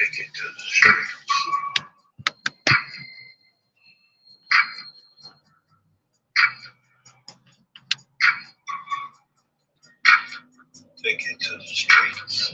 Take it to the streets. Take it to the streets.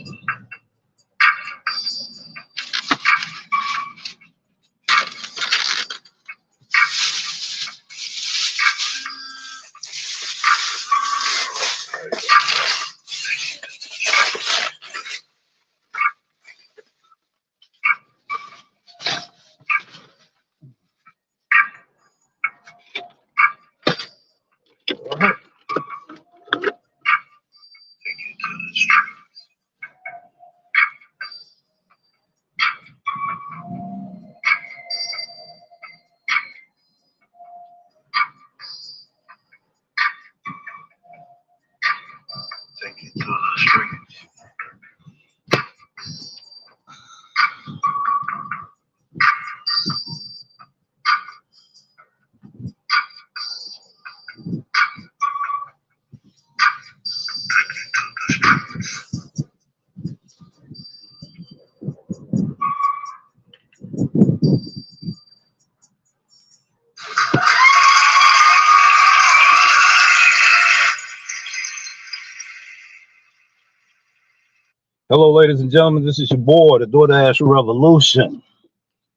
Hello, ladies and gentlemen. This is your boy, the Doordash Revolution.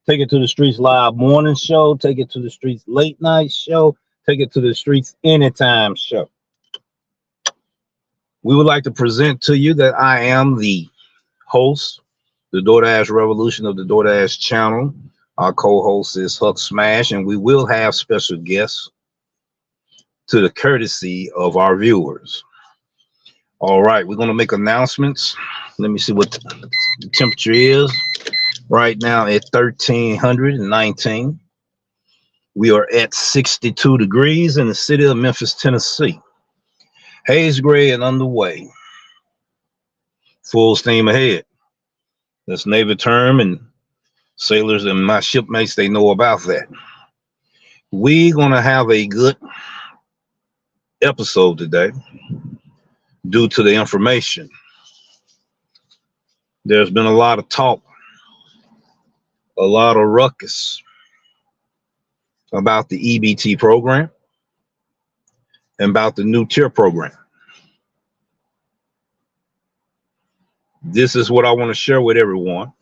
Take it to the streets live morning show. Take it to the streets late night show. Take it to the streets anytime show. We would like to present to you that I am the host, the Doordash Revolution of the Doordash channel. Our co-host is Huck Smash, and we will have special guests to the courtesy of our viewers. All right, we're going to make announcements. Let me see what the temperature is right now at 1319. We are at 62 degrees in the city of Memphis, Tennessee. Haze gray and underway. Full steam ahead. That's Navy term, and sailors and my shipmates, they know about that. We're going to have a good episode today due to the information. There's been a lot of talk, a lot of ruckus about the EBT program and about the new tier program. This is what I want to share with everyone.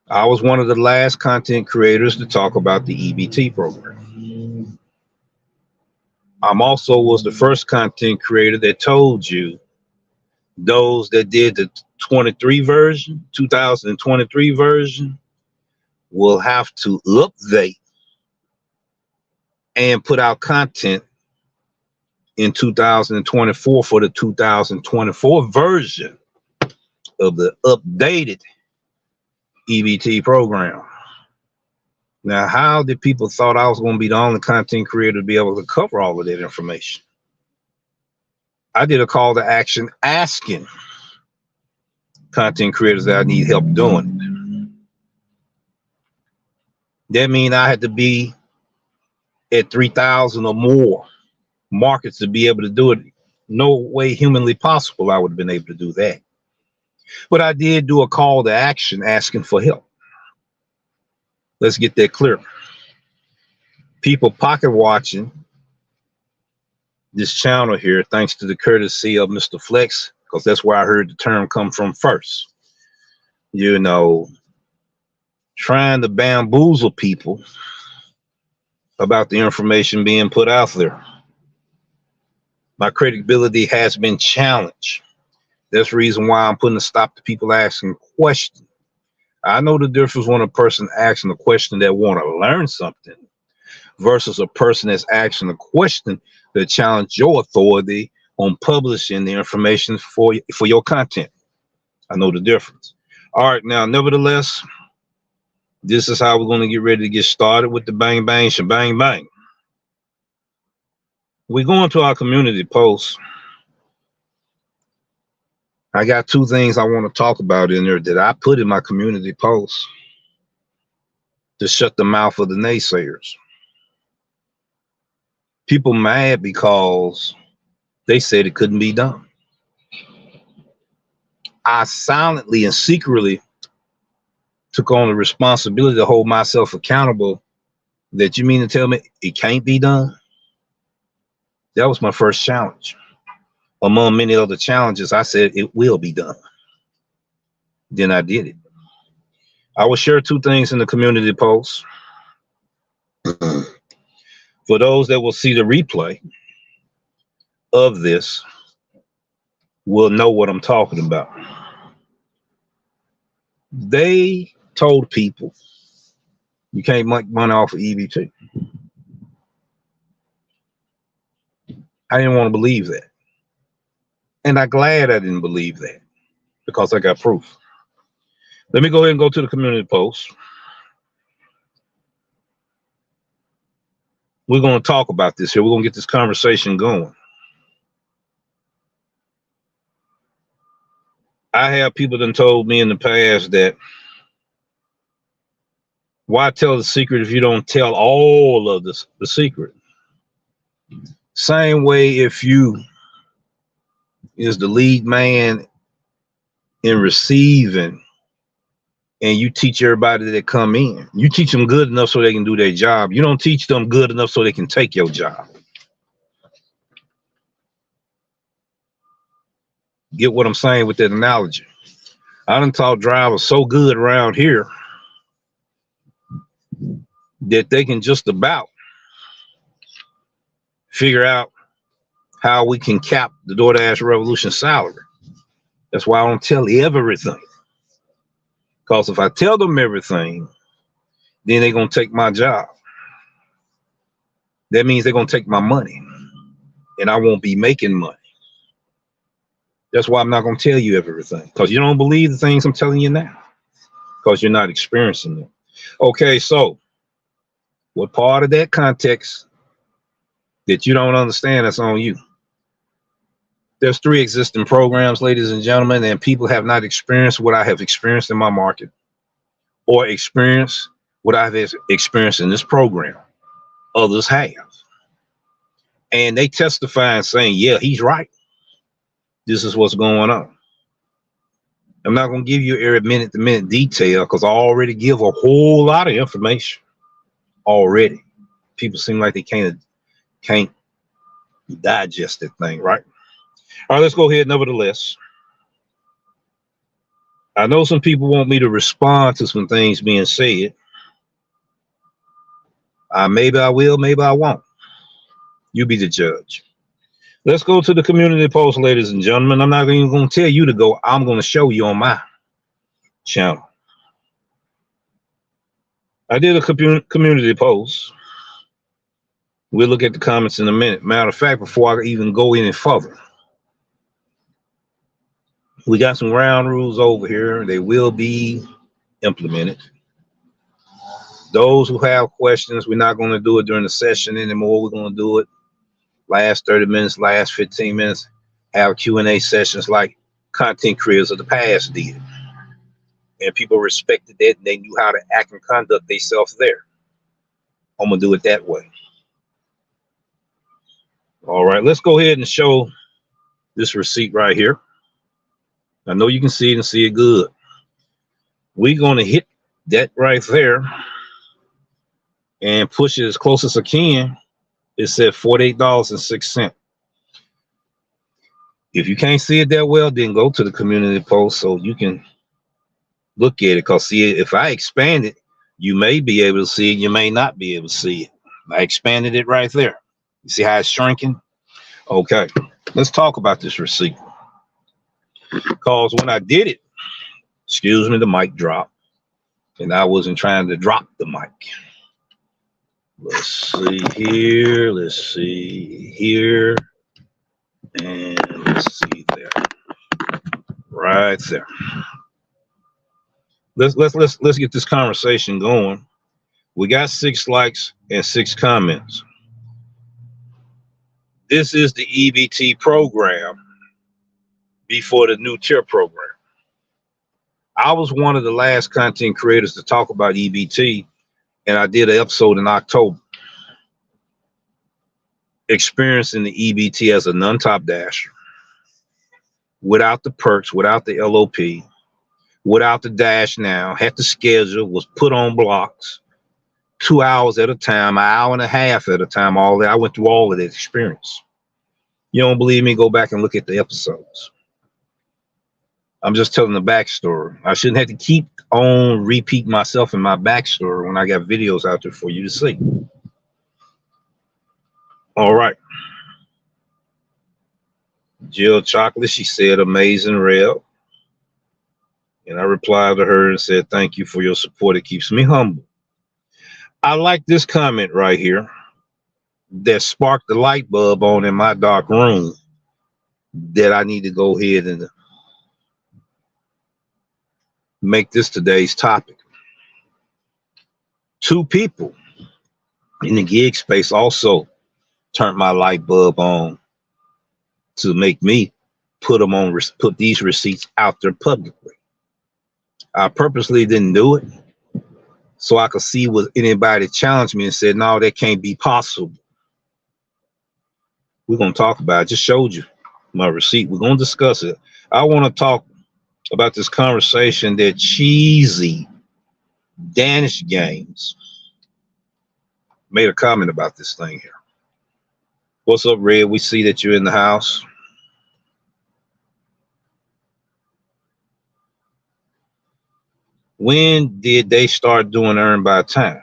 I was one of the last content creators to talk about the EBT program. I'm also was the first content creator that told you those that did the 2023 version will have to update and put out content in 2024 for the 2024 version of the updated EBT program. Now, how did people thought I was going to be the only content creator to be able to cover all of that information? I did a call to action asking content creators that I need help doing it. That means I had to be at 3,000 or more markets to be able to do it. No way humanly possible I would have been able to do that. But I did do a call to action asking for help. Let's get that clear. People pocket watching this channel here, thanks to the courtesy of Mr. Flex, because that's where I heard the term come from first. You know, trying to bamboozle people about the information being put out there. My credibility has been challenged. That's the reason why I'm putting a stop to people asking questions. I know the difference when a person asking a question that want to learn something versus a person that's asking a question that challenge your authority on publishing the information for your content. I know the difference. All right, now, nevertheless, this is how we're going to get ready to get started with the bang, bang, shebang, bang. We go into our community post. I got two things I want to talk about in there that I put in my community post to shut the mouth of the naysayers. People mad because they said it couldn't be done. I silently and secretly took on the responsibility to hold myself accountable. That you mean to tell me it can't be done? That was my first challenge. Among many other challenges, I said it will be done. Then I did it. I will share two things in the community post. For those that will see the replay of this, will know what I'm talking about. They told people you can't make money off of EBT. I didn't want to believe that. And I'm glad I didn't believe that because I got proof. Let me go ahead and go to the community post. We're going to talk about this here. We're going to get this conversation going. I have people that told me in the past that why tell the secret if you don't tell all of the secret? Same way if you is the lead man in receiving and you teach everybody that come in. You teach them good enough so they can do their job. You don't teach them good enough so they can take your job. Get what I'm saying with that analogy? I done taught drivers so good around here that they can just about figure out how we can cap the Doordash Revolution salary. That's why I don't tell everything. Because if I tell them everything, then they're going to take my job. That means they're going to take my money. And I won't be making money. That's why I'm not going to tell you everything. Because you don't believe the things I'm telling you now. Because you're not experiencing them. Okay, so what part of that context that you don't understand, that's on you. There's 3 existing programs, ladies and gentlemen, and people have not experienced what I have experienced in my market or experienced what I've experienced in this program. Others have. And they testify and saying, yeah, he's right. This is what's going on. I'm not going to give you every minute-to-minute detail because I already give a whole lot of information already. People seem like they can't digest that thing, right? All right, let's go ahead. Nevertheless, I know some people want me to respond to some things being said. Maybe I will, maybe I won't. You be the judge. Let's go to the community post, ladies and gentlemen. I'm not even going to tell you to go. I'm going to show you on my channel. I did a community post. We'll look at the comments in a minute. Matter of fact, before I even go any further, we got some ground rules over here. They will be implemented. Those who have questions, we're not going to do it during the session anymore. We're going to do it last 30 minutes, last 15 minutes, have Q&A sessions like content creators of the past did. And people respected that and they knew how to act and conduct themselves there. I'm going to do it that way. All right, let's go ahead and show this receipt right here. I know you can see it and see it good. We're going to hit that right there and push it as close as I can. It said $48.06. If you can't see it that well, then go to the community post so you can look at it. Because see, if I expand it, You may be able to see it, you may not be able to see it. I expanded it right there. You see how it's shrinking? Okay, let's talk about this receipt. Because when I did it, excuse me, the mic dropped, and I wasn't trying to drop the mic. Let's see here, let's see here, and let's see there. Right there. Let's get this conversation going. We got 6 likes and 6 comments. This is the EBT program before the new tier program. I was one of the last content creators to talk about EBT, and I did an episode in October experiencing the EBT as a non-top dasher, without the perks, without the LOP, without the dash now, had to schedule, was put on blocks, 2 hours at a time, an hour and a half at a time, all that. I went through all of that experience. You don't believe me? Go back and look at the episodes. I'm just telling the backstory. I shouldn't have to keep on repeat myself in my backstory when I got videos out there for you to see. All right. Jill Chocolate, she said, amazing, Rev. And I replied to her and said, thank you for your support. It keeps me humble. I like this comment right here that sparked the light bulb on in my dark room that I need to go ahead and make this today's topic. 2 people in the gig space also turned my light bulb on to make me put these receipts out there publicly. I purposely didn't do it so I could see what anybody challenged me and said, no, that can't be possible. We're going to talk about it. I just showed you my receipt. We're going to discuss it. I want to talk about this conversation that cheesy Danish Games made a comment about this thing here. What's up, Red? We see that you're in the house. When did they start doing earn by time?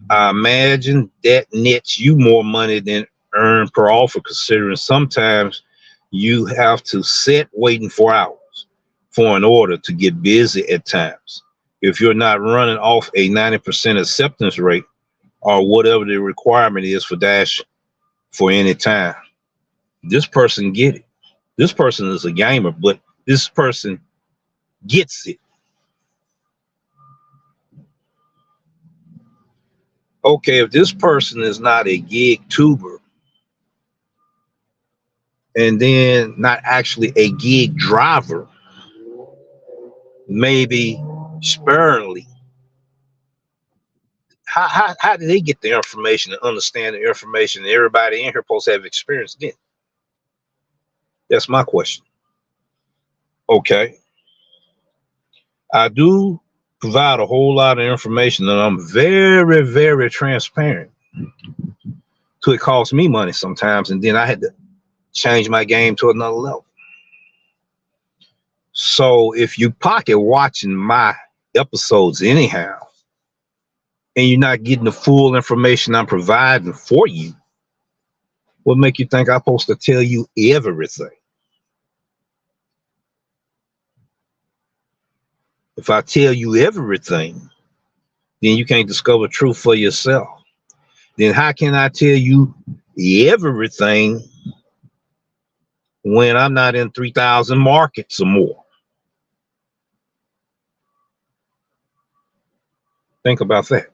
I imagine that nets you more money than earn per offer, considering sometimes you have to sit waiting for hours for an order to get busy at times. If you're not running off a 90% acceptance rate or whatever the requirement is for Dash for any time, this person get it. This person is a gamer, but this person gets it. Okay, if this person is not a gig tuber and then not actually a gig driver, maybe sparingly, how do they get the information and understand the information that everybody in here supposed to have experienced in? That's my question. Okay. I do provide a whole lot of information, and I'm very, very transparent. So it costs me money sometimes, and then I had to change my game to another level. So if you pocket watching my episodes anyhow, and you're not getting the full information I'm providing for you, what make you think I'm supposed to tell you everything? If I tell you everything, then you can't discover truth for yourself. Then how can I tell you everything when I'm not in 3,000 markets or more? Think about that.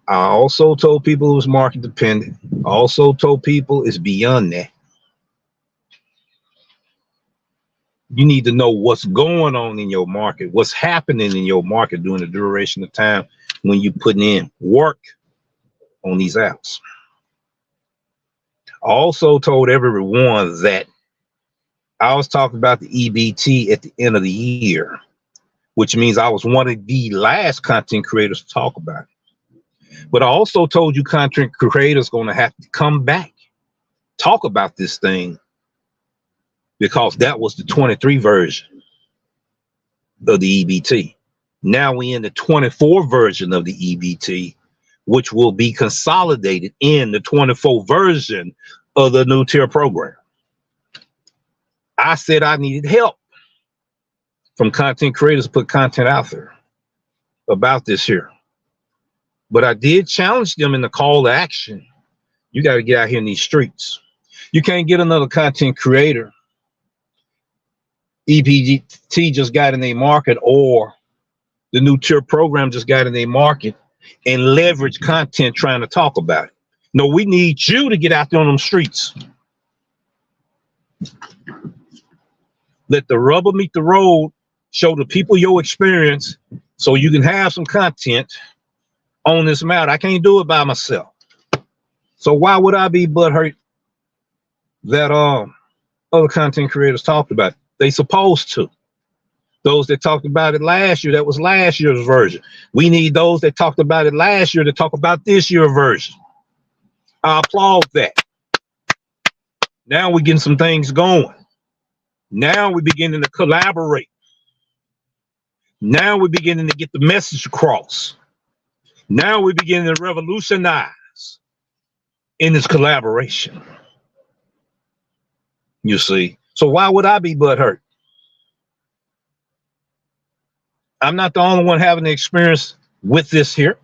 I also told people it was market dependent. I also told people it's beyond that. You need to know what's going on in your market, what's happening in your market during the duration of time when you're putting in work on these apps. I also told everyone that I was talking about the EBT at the end of the year, which means I was one of the last content creators to talk about it. But I also told you content creators going to have to come back, talk about this thing, because that was the 23 version. of the EBT. Now we in the 24 version of the EBT, which will be consolidated in the 24 version of the new tier program. I said I needed help from content creators to put content out there about this here. But I did challenge them in the call to action. You got to get out here in these streets. You can't get another content creator EPT just got in their market, or the new tier program just got in their market and leverage content trying to talk about it. No, we need you to get out there on them streets. Let the rubber meet the road. Show the people your experience so you can have some content on this matter. I can't do it by myself. So why would I be butthurt that other content creators talked about it? They supposed to. Those that talked about it last year, that was last year's version. We need those that talked about it last year to talk about this year's version. I applaud that. Now we're getting some things going. Now we're beginning to collaborate. Now we're beginning to get the message across. Now we're beginning to revolutionize in this collaboration. You see? So why would I be butthurt? I'm not the only one having the experience with this here.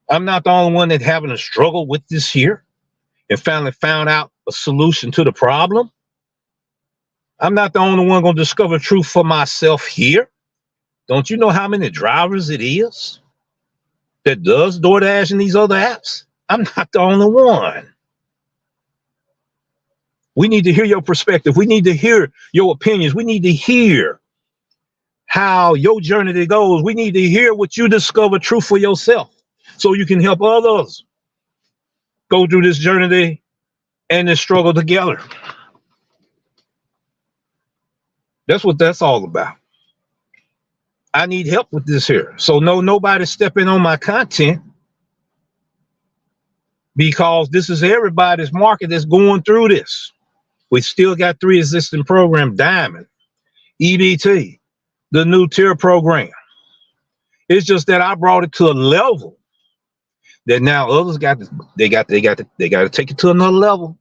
I'm not the only one that having a struggle with this here and finally found out a solution to the problem. I'm not the only one going to discover truth for myself here. Don't you know how many drivers it is that does DoorDash and these other apps? I'm not the only one. We need to hear your perspective. We need to hear your opinions. We need to hear how your journey goes. We need to hear what you discover truth for yourself so you can help others go through this journey and this struggle together. That's what that's all about. I need help with this here. So nobody stepping on my content, because this is everybody's market that's going through this. We still got 3 existing programs: Diamond, EBT, the new tier program. It's just that I brought it to a level that now others got to, they got to take it to another level.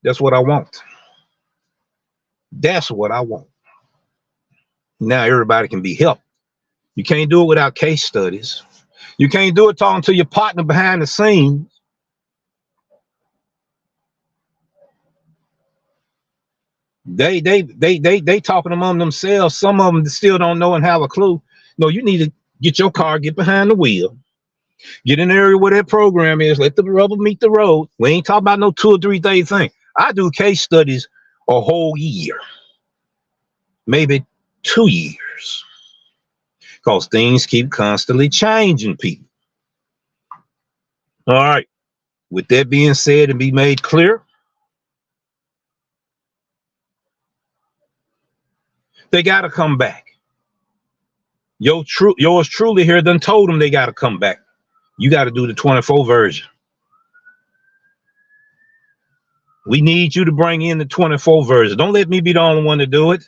That's what I want. That's what I want. Now everybody can be helped. You can't do it without case studies. You can't do it talking to your partner behind the scenes. They talking among themselves. Some of them still don't know and have a clue. No, you need to get your car, get behind the wheel, get in the area where that program is, let the rubber meet the road. We ain't talking about no 2 or 3 day thing. I do case studies a whole year, maybe 2 years, because things keep constantly changing, people. All right. With that being said and be made clear, they got to come back. Yours truly here done told them they got to come back. You got to do the 24 version. We need you to bring in the 24 version. Don't let me be the only one to do it.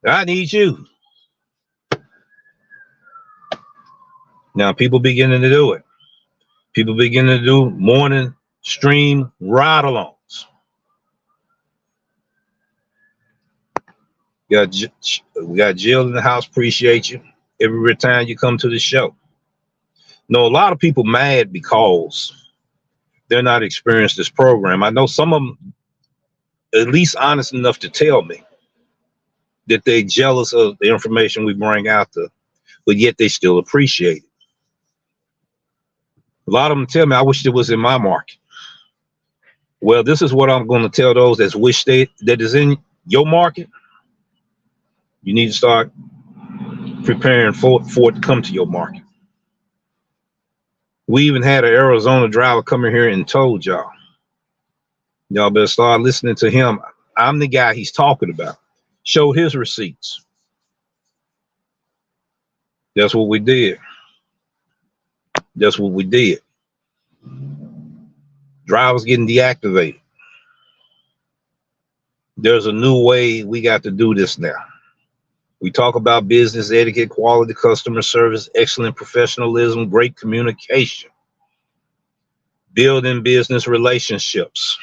I need you. Now people beginning to do it. People beginning to do morning stream ride-alongs. We got Jill in the house. Appreciate you every time you come to the show. No, a lot of people mad because they're not experienced this program. I know some of them at least honest enough to tell me that they're jealous of the information we bring out there, but yet they still appreciate it. A lot of them tell me, I wish it was in my market. Well, this is what I'm going to tell those that wish that is in your market. You need to start preparing for it to come to your market. We even had an Arizona driver come in here and told y'all better start listening to him. I'm the guy he's talking about. Show his receipts. That's what we did. That's what we did. Drivers getting deactivated. There's a new way we got to do this now. We talk about business etiquette, quality customer service, excellent professionalism, great communication, building business relationships.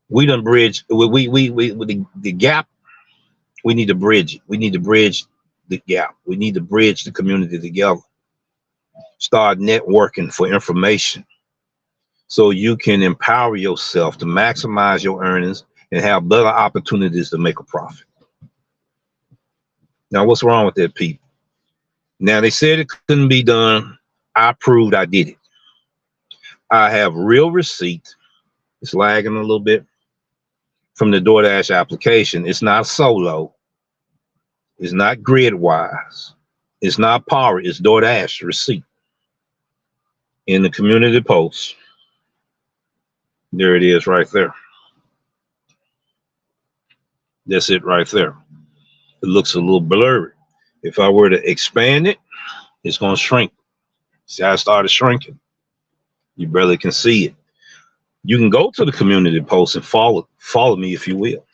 We done bridge the gap. We need to bridge it. We need to bridge the gap. We need to bridge the community together. Start networking for information so you can empower yourself to maximize your earnings and have better opportunities to make a profit. Now, what's wrong with that, people? Now, they said it couldn't be done. I proved I did it. I have real receipt. It's lagging a little bit from the Doordash application. It's not solo. It's not grid-wise. It's not power. It's Doordash receipt. In the community post. There it is right there. That's it right there. It looks a little blurry. If I were to expand it, it's going to shrink. See how it started shrinking? You barely can see it. You can go to the community post and follow me if you will.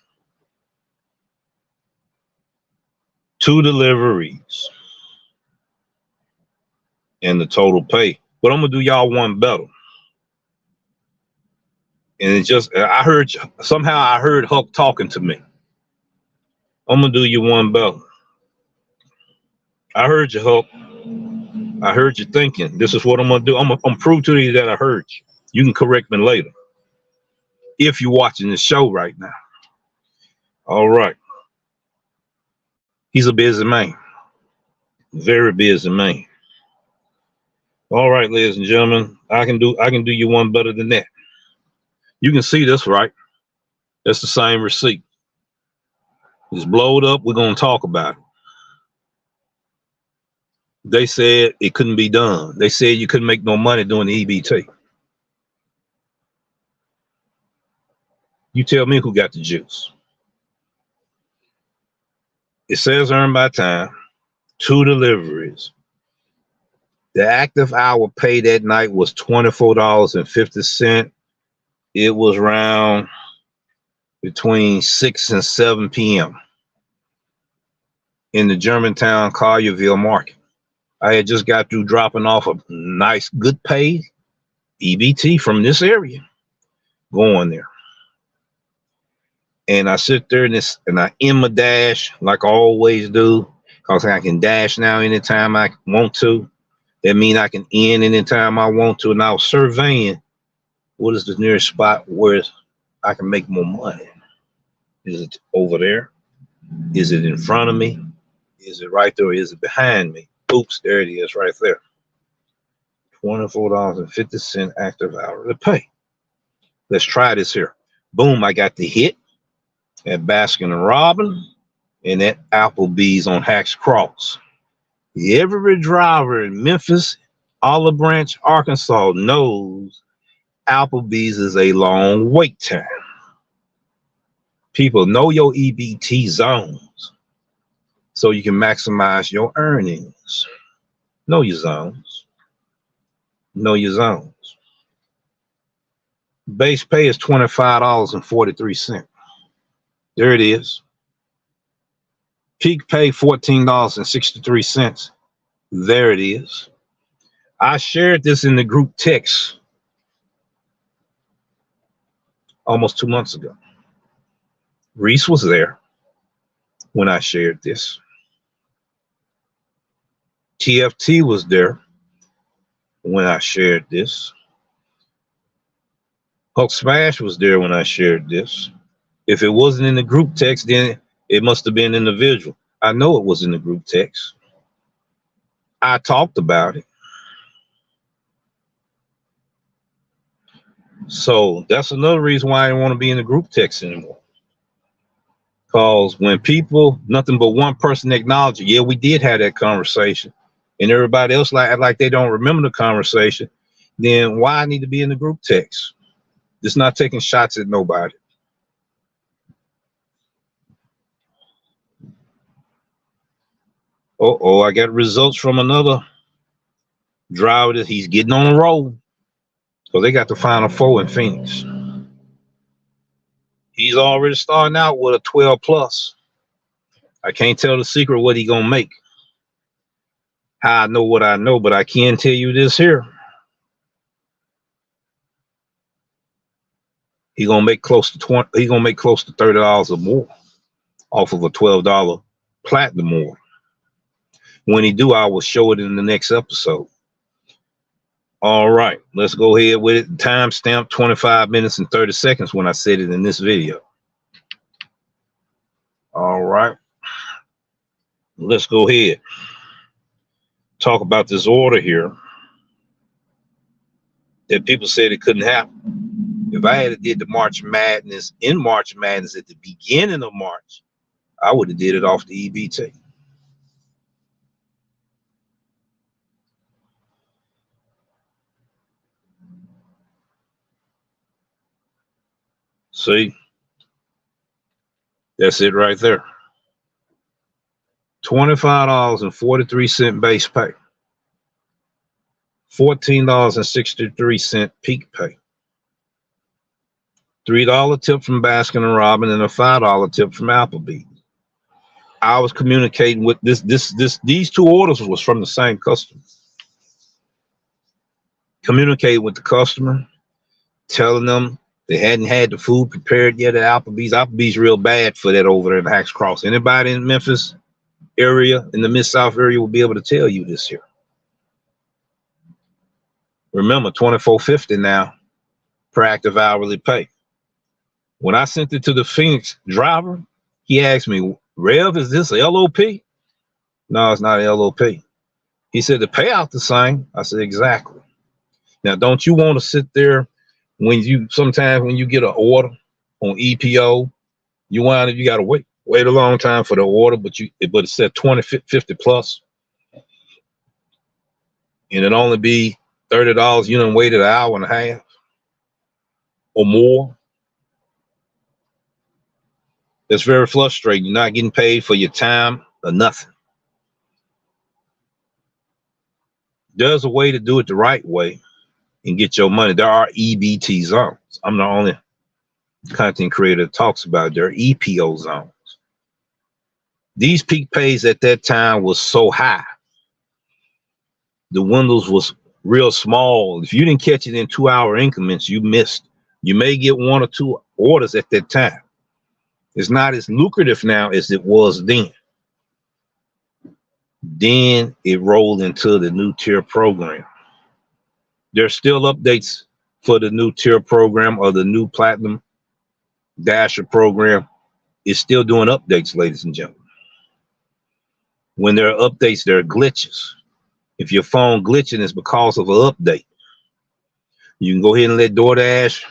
2 deliveries and the total pay. But I'm gonna do y'all one better. And it just, I heard Huck talking to me. I'm gonna do you one better. I heard you, Huck. I heard you thinking. This is what I'm gonna do. I'm gonna prove to you that I heard you. You can correct me later if you're watching the show right now. All right. He's a busy man. Very busy man. All right, ladies and gentlemen, I can do you one better than that. You can see this, right? That's the same receipt. It's blowed up. We're going to talk about it. They said it couldn't be done. They said you couldn't make no money doing the EBT. You tell me who got the juice. It says earned by time, 2 deliveries. The active hour pay that night was $24.50. It was around between 6 and 7 p.m. in the Germantown Collierville market. I had just got through dropping off a nice, good pay EBT from this area, going there. And I sit there and I end my dash like I always do, because I can dash now anytime I want to. That means I can end anytime I want to. And I was surveying what is the nearest spot where I can make more money. Is it over there? Is it in front of me? Is it right there? Or is it behind me? Oops, there it is right there. $24.50 active hourly pay. Let's try this here. Boom, I got the hit at Baskin and Robbins and at Applebee's on Hacks Cross. Every driver in Memphis, Olive Branch, Arkansas knows Applebee's is a long wait time. People know your EBT zones so you can maximize your earnings. Know your zones. Know your zones. Base pay is $25.43. There it is. Peak pay $14.63. There it is. I shared this in the group text almost 2 months ago. Reese was there when I shared this. TFT was there when I shared this. Hulk Smash was there when I shared this. If it wasn't in the group text, then it must have been individual. I know it was in the group text. I talked about it. So that's another reason why I didn't want to be in the group text anymore. Because when people, nothing but one person acknowledge it, yeah, we did have that conversation, and everybody else like they don't remember the conversation, then why I need to be in the group text? Just not taking shots at nobody. Uh-oh, I got results from another driver that he's getting on a roll. So they got the Final Four in Phoenix. He's already starting out with a 12 plus. I can't tell the secret what he gonna make. How I know what I know, but I can tell you this here. He gonna make close to 20. He gonna make close to $30 or more off of a $12 platinum order. When he do, I will show it in the next episode. All right, let's go ahead with it. Timestamp 25 minutes and 30 seconds when I said it in this video. All right, let's go ahead. Talk about this order here that people said it couldn't happen. If I had did the March Madness in March Madness at the beginning of March, I would have did it off the EBT. See, that's it right there. $25.43 base pay. $14.63 peak pay. $3 tip from Baskin and Robbins and a $5 tip from Applebee's. I was communicating with these two orders was from the same customer. Communicating with the customer, telling them they hadn't had the food prepared yet at Applebee's. Applebee's real bad for that over there in Hacks Cross. Anybody in Memphis area, in the Mid-South area, will be able to tell you this here. Remember, $24.50 now per active hourly pay. When I sent it to the Phoenix driver, he asked me, Rev, is this LOP? No, it's not LOP. He said, the payout the same. I said, exactly. Now, don't you want to sit there sometimes when you get an order on EPO, you got to wait a long time for the order, but it said 20-50 plus, and it only be $30. You done waited an hour and a half or more. It's very frustrating. You're not getting paid for your time or nothing. There's a way to do it the right way and get your money. There are EBT zones. I'm the only content creator that talks about it. There are EPO zones. These peak pays at that time was so high. The windows was real small. If you didn't catch it in 2-hour increments, you missed. You may get 1 or 2 orders at that time. It's not as lucrative now as it was then. Then it rolled into the new tier program. There's still updates for the new tier program or the new platinum dasher program. It's still doing updates, ladies and gentlemen. When there are updates, there are glitches. If your phone glitching, it's because of an update. You can go ahead and let Doordash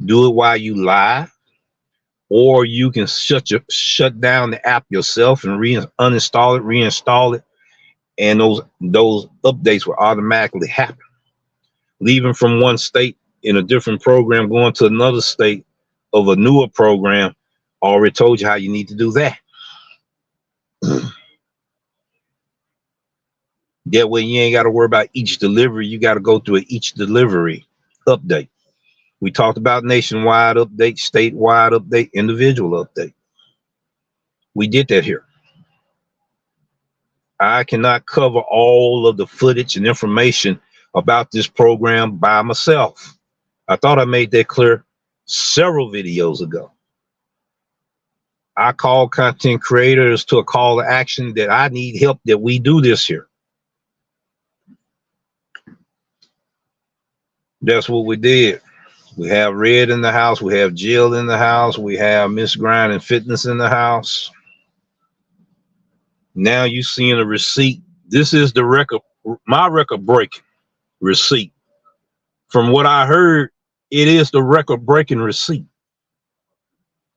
do it while you live, or you can shut down the app yourself and uninstall it, reinstall it, and those updates will automatically happen. Leaving from one state in a different program, going to another state of a newer program, I already told you how you need to do that. That way you ain't got to worry about each delivery. You got to go through each delivery update. We talked about nationwide update, statewide update, individual update. We did that here. I cannot cover all of the footage and information about this program by myself. I thought I made that clear several videos ago. I call content creators to a call to action that I need help, that we do this here. That's what we did. We have Red in the house. We have Jill in the house. We have Miss Grind and Fitness in the house. Now you seeing a receipt. This is the record, my record breaking receipt. From what I heard, it is the record breaking receipt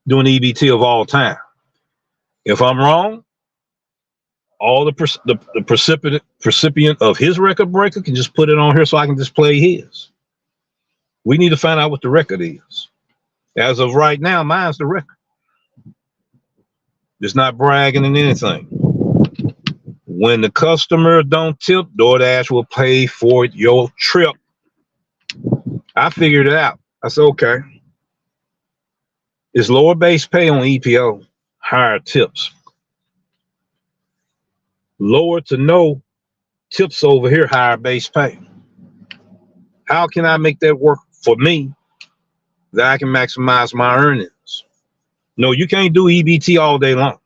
doing EBT of all time. If I'm wrong, all the recipient of his record breaker can just put it on here so I can display his. We need to find out what the record is. As of right now, mine's the record. It's not bragging in anything. When the customer don't tip, DoorDash will pay for your trip. I figured it out. I said, okay. It's lower base pay on EPO, higher tips. Lower to no tips over here, higher base pay. How can I make that work for me that I can maximize my earnings? No, you can't do EBT all day long.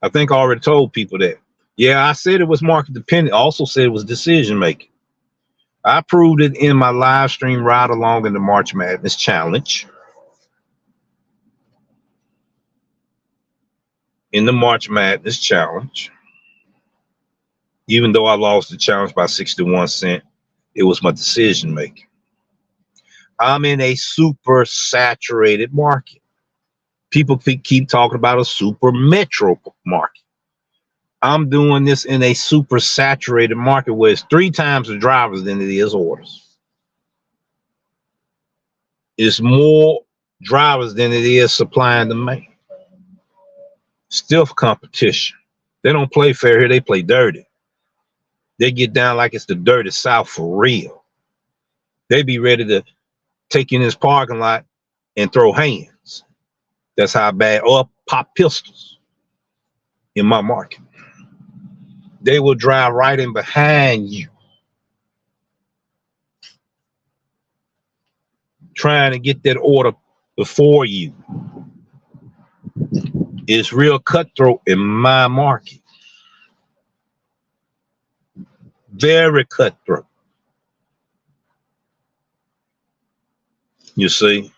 I think I already told people that. Yeah, I said it was market dependent. I also said it was decision making. I proved it in my live stream ride along in the March Madness Challenge. In the March Madness Challenge, even though I lost the challenge by 61 cents, it was my decision making. I'm in a super saturated market. People keep talking about a super metro market. I'm doing this in a super saturated market where it's 3 times the drivers than it is orders. It's more drivers than it is supply and demand. Stiff competition. They don't play fair here, they play dirty. They get down like it's the dirty South for real. They be ready to take you in this parking lot and throw hands. That's how bad, or pop pistols in my market. They will drive right in behind you, trying to get that order before you. It's real cutthroat in my market. Very cutthroat. You see?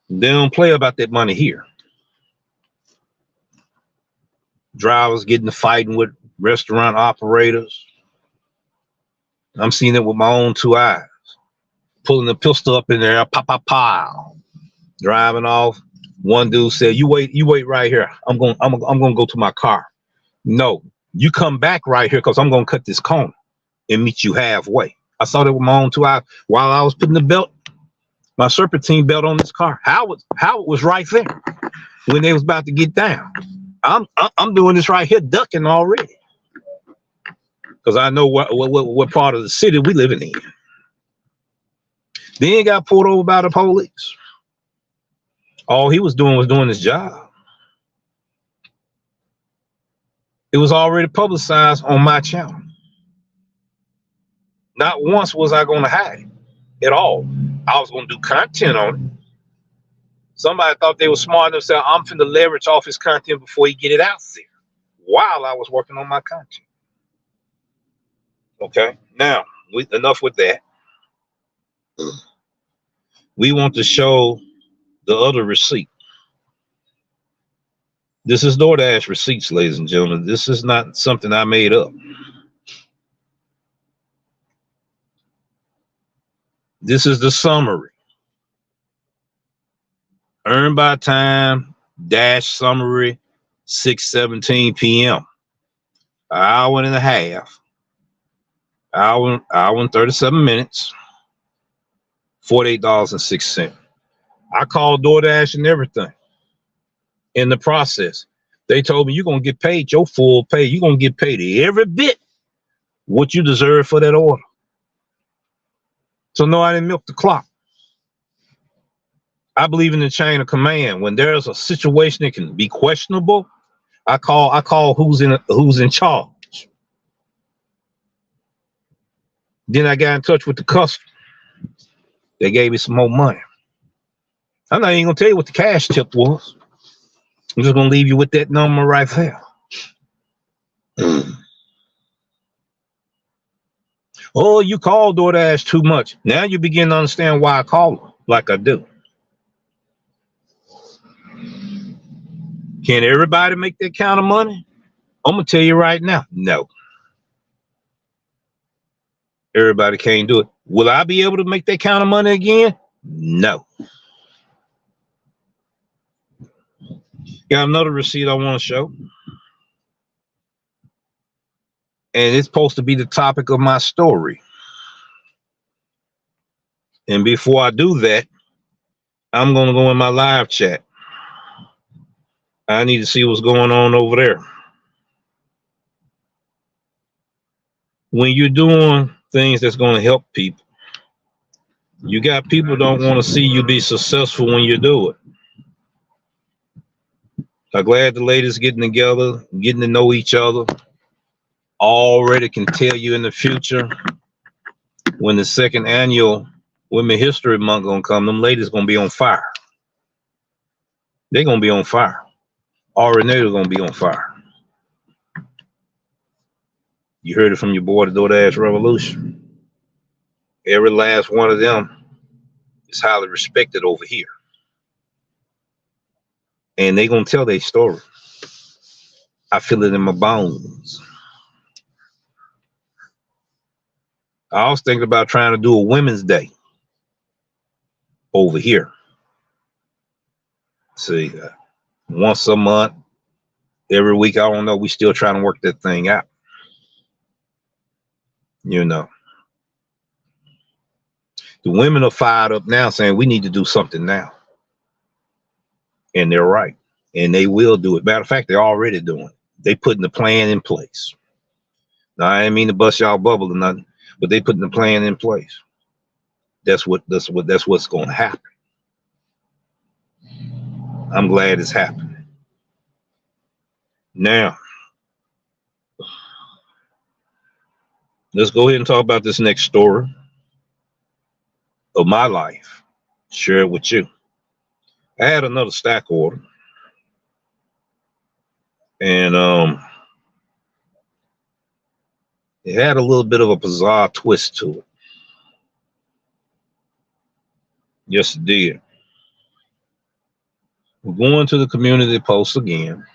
They don't play about that money here. Drivers getting to fighting with restaurant operators. I'm seeing it with my own 2 eyes. Pulling the pistol up in there, pop, pop, pow. Driving off. One dude said, "You wait right here. I'm gonna go to my car." No, you come back right here because I'm gonna cut this corner and meet you halfway. I saw that with my own 2 eyes while I was putting the belt, my serpentine belt on this car. Howard was right there when they was about to get down. I'm doing this right here, ducking already, because I know what part of the city we living in. Then he got pulled over by the police. All he was doing his job. It was already publicized on my channel. Not once was I going to hide it at all. I was going to do content on it. Somebody thought they were smart enough to say, I'm finna leverage off his content before he get it out there while I was working on my content. Okay, now, enough with that. We want to show the other receipt. This is Doordash receipts, ladies and gentlemen. This is not something I made up. This is the summary. Earned by time, dash summary, 6:17 p.m. An hour and a half. Hour and 37 minutes. $48.06. I called Doordash and everything. In the process, they told me you're gonna get paid your full pay. You're gonna get paid every bit what you deserve for that order. So no, I didn't milk the clock. I believe in the chain of command. When there's a situation that can be questionable, I call who's in charge. Then I got in touch with the customer. They gave me some more money. I'm not even gonna tell you what the cash tip was. I'm just gonna leave you with that number right there. Oh, you call Doordash too much. Now you begin to understand why I call them like I do. Can everybody make that kind of money? I'm gonna tell you right now, no. Everybody can't do it. Will I be able to make that kind of money again? No. Got another receipt I want to show. And it's supposed to be the topic of my story. And before I do that, I'm going to go in my live chat. I need to see what's going on over there. When you're doing things that's going to help people, You got people don't want to see you be successful when you do it. I'm glad the ladies getting together, getting to know each other. Already can tell you in the future when the second annual Women History Month gonna come, them ladies gonna be on fire. They're gonna be on fire. Already they're gonna be on fire. You heard it from your boy, the Doordash Revolution. Every last one of them is highly respected over here. And they gonna tell their story. I feel it in my bones. I was thinking about trying to do a Women's Day over here. See, once a month, every week. I don't know. We still trying to work that thing out. You know, the women are fired up now, saying we need to do something now, and they're right, and they will do it. Matter of fact, they're already doing it. They putting the plan in place. Now, I ain't mean to bust y'all bubble or nothing, but they putting the plan in place. That's what's going to happen. I'm glad it's happening. Now, let's go ahead and talk about this next story of my life. Share it with you. I had another stack order, and it had a little bit of a bizarre twist to it. Yes, it did. We're going to the community post again.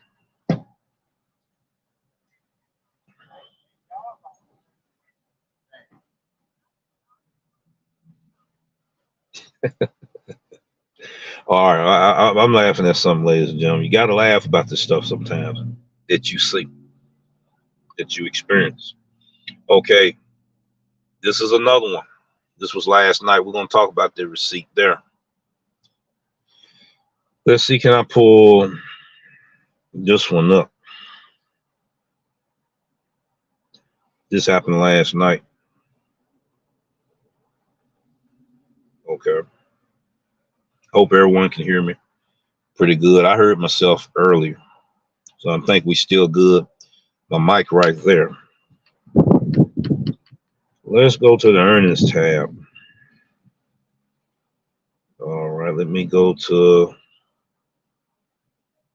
All right, I'm laughing at something, ladies and gentlemen. You got to laugh about this stuff sometimes that you see, that you experience. Okay, this is another one. This was last night. We're going to talk about the receipt there. Let's see, can I pull this one up? This happened last night. Okay. Hope everyone can hear me pretty good. I heard myself earlier, so I think we still good. My mic right there. Let's go to the earnings tab. All right, let me go to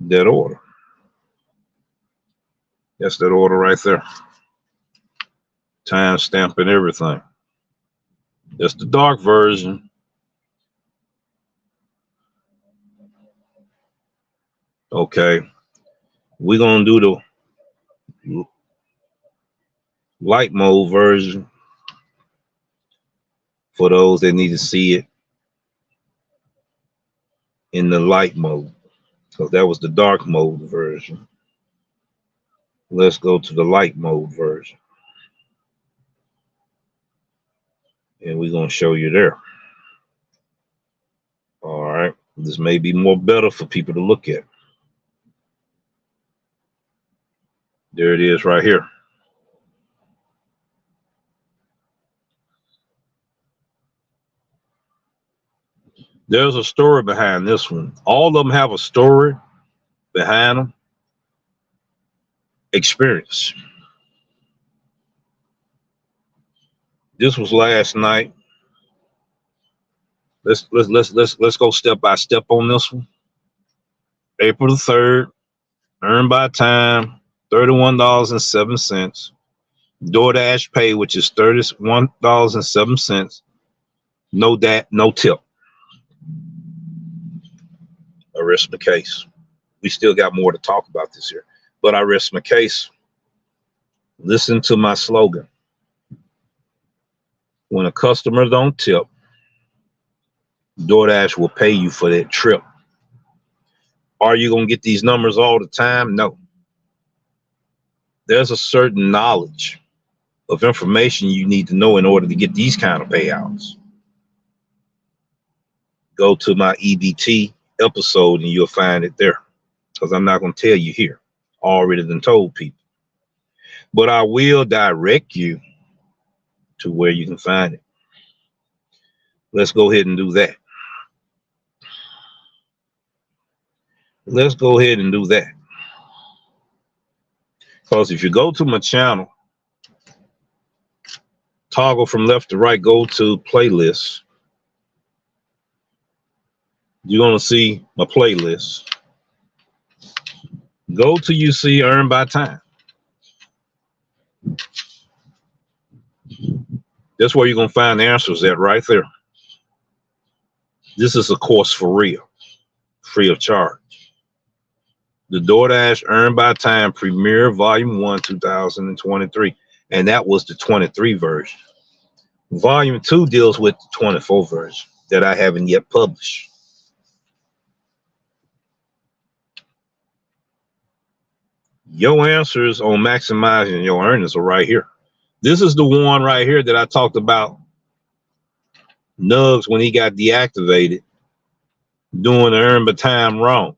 that order. That's that order right there. Timestamp and everything. That's the dark version. Okay. We're going to do the light mode version for those that need to see it in the light mode. So that was the dark mode version. Let's go to the light mode version. And we're going to show you there. All right. This may be more better for people to look at. There it is right here. There's a story behind this one. All of them have a story behind them. Experience. This was last night. Let's go step by step on this one. April the 3rd, earned by time, $31.07. Doordash pay, which is $31.07. No tip. I rest my case. We still got more to talk about this here, but I rest my case. Listen to my slogan. When a customer don't tip, DoorDash will pay you for that trip. Are you going to get these numbers all the time? No. There's a certain knowledge of information you need to know in order to get these kind of payouts. Go to my EBT episode and you'll find it there, because I'm not going to tell you here. Already done told people. But I will direct you to where you can find it. let's go ahead and do that. Let's go ahead and do that. Because if you go to my channel, toggle from left to right, go to playlists. You're going to see my playlist. Go to you see earn by time. That's where you're going to find the answers at right there. This is a course for real, free of charge. The Doordash Earn by Time Premiere Volume 1, 2023. And that was the 23 version. Volume 2 deals with the 24 version that I haven't yet published. Your answers on maximizing your earnings are right here. This is the one right here that I talked about Nugs when he got deactivated doing the earn by time wrong.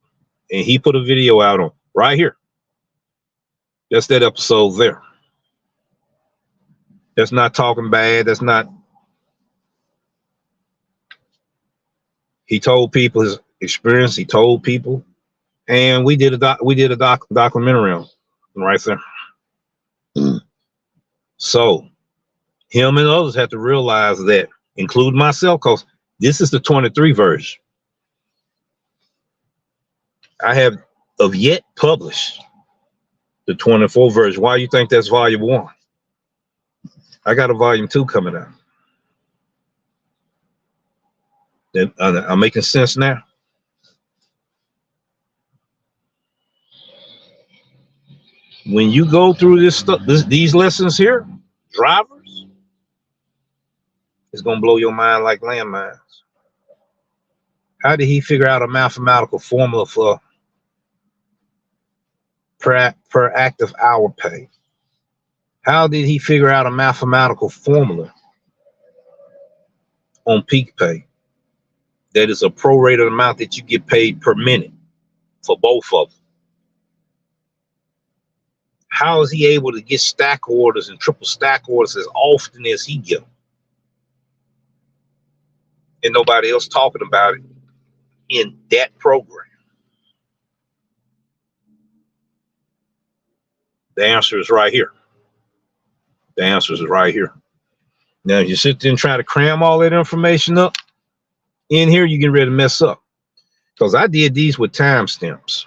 And he put a video out on right here. That's that episode there. That's not talking bad. That's not. He told people his experience. He told people, and we did a documentary on right there. So him and others have to realize that, including myself, because this is the 23 version. I have of yet published the 24 version. Why you think that's volume 1? I got a volume 2 coming out. I'm making sense now. When you go through this stuff, these lessons here, drivers, it's gonna blow your mind like landmines. How did he figure out a mathematical formula for per active hour pay? How did he figure out a mathematical formula on peak pay that is a prorated amount that you get paid per minute for both of them? How is he able to get stack orders and triple stack orders as often as he gets them? And nobody else talking about it in that program. The answer is right here. The answer is right here. Now, if you sit there and try to cram all that information up in here, you get ready to mess up. Because I did these with timestamps.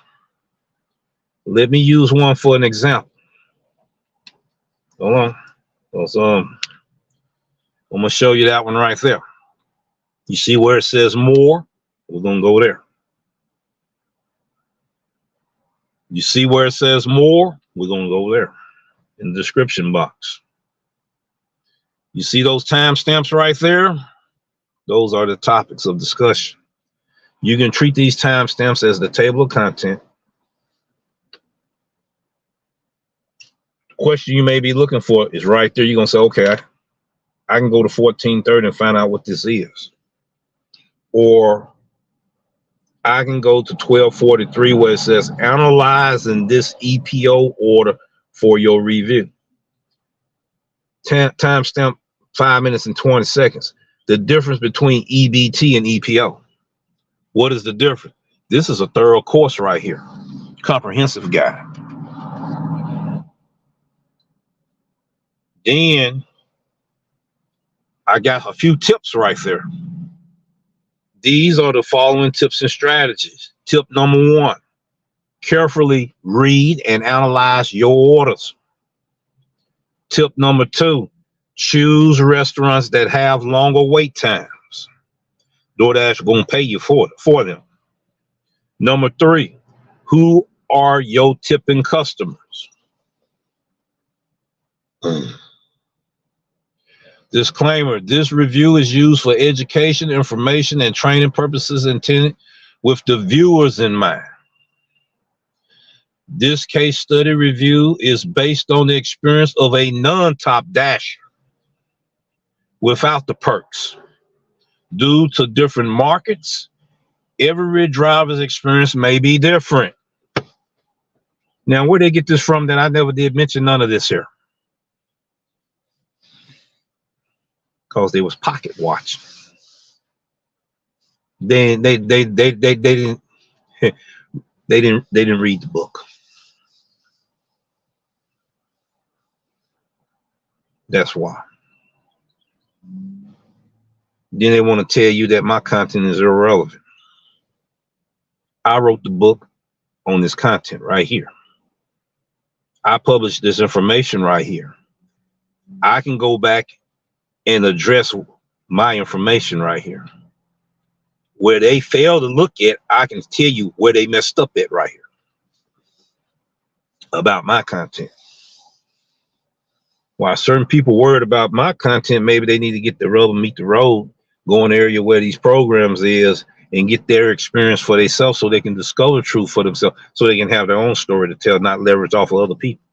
Let me use one for an example. Hold on. I'm going to show you that one right there. You see where it says more? We're going to go there. You see where it says more? We're going to go there in the description box. You see those timestamps right there? Those are the topics of discussion. You can treat these timestamps as the table of content. The question you may be looking for is right there. You're going to say, okay, I can go to 1430 and find out what this is. Or I can go to 1243 where it says analyzing this EPO order for your review. Timestamp 5 minutes and 20 seconds. The difference between EBT and EPO. What is the difference? This is a thorough course right here. Comprehensive guide. Then I got a few tips right there. These are the following tips and strategies. Tip number 1, carefully read and analyze your orders. Tip number 2, choose restaurants that have longer wait times. DoorDash gonna pay you for them. Number 3, who are your tipping customers? Disclaimer, this review is used for education, information, and training purposes intended with the viewers in mind. This case study review is based on the experience of a non-top dasher without the perks. Due to different markets, every driver's experience may be different. Now, where they get this from that I never did mention none of this here? Because they was pocket watching. Then they didn't they didn't read the book. That's why. Then they want to tell you that my content is irrelevant. I wrote the book on this content right here. I published this information right here. I can go back and address my information right here. Where they fail to look at, I can tell you where they messed up at right here about my content. While certain people worried about my content, maybe they need to get the rubber meet the road, go in the area where these programs is, and get their experience for themselves so they can discover truth for themselves, so they can have their own story to tell, not leverage off of other people.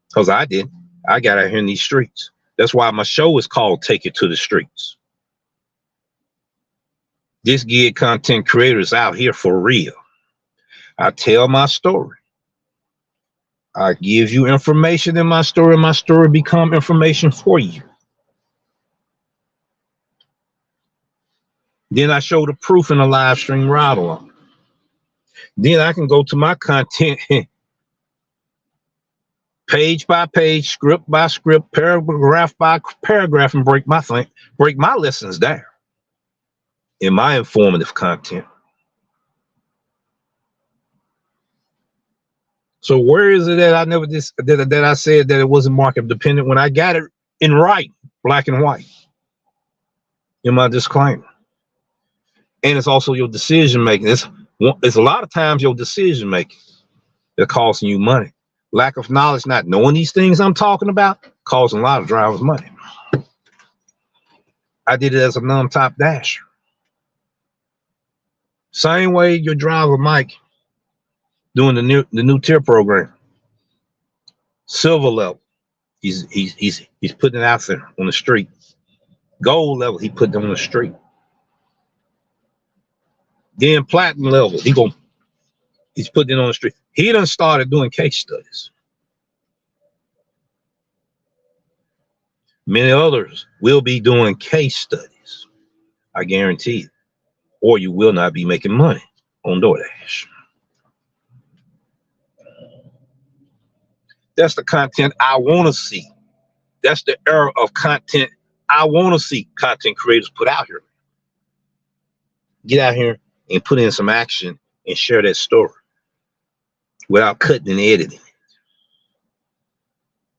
Because I did. I got out here in these streets. That's why my show is called Take It to the Streets. This gig content creator is out here for real. I tell my story. I give you information in my story, and my story become information for you. Then I show the proof in a live stream ride along. Then I can go to my content page by page, script by script, paragraph by paragraph, and break my lessons down in my informative content. So where is it that I never that I said that it wasn't market dependent when I got it in writing, black and white, in my disclaimer? And it's also your decision making. It's a lot of times your decision making that costing you money. Lack of knowledge, not knowing these things I'm talking about, causing a lot of drivers money. I did it as a non-top dasher. Same way your driver Mike doing the new tier program. Silver level, he's putting it out there on the street. Gold level, he put them on the street. Then platinum level, he's putting it on the street. He done started doing case studies. Many others will be doing case studies. I guarantee it. Or you will not be making money on Doordash. That's the content I want to see. That's the era of content I want to see content creators put out here. Get out here and put in some action and share that story without cutting and editing it,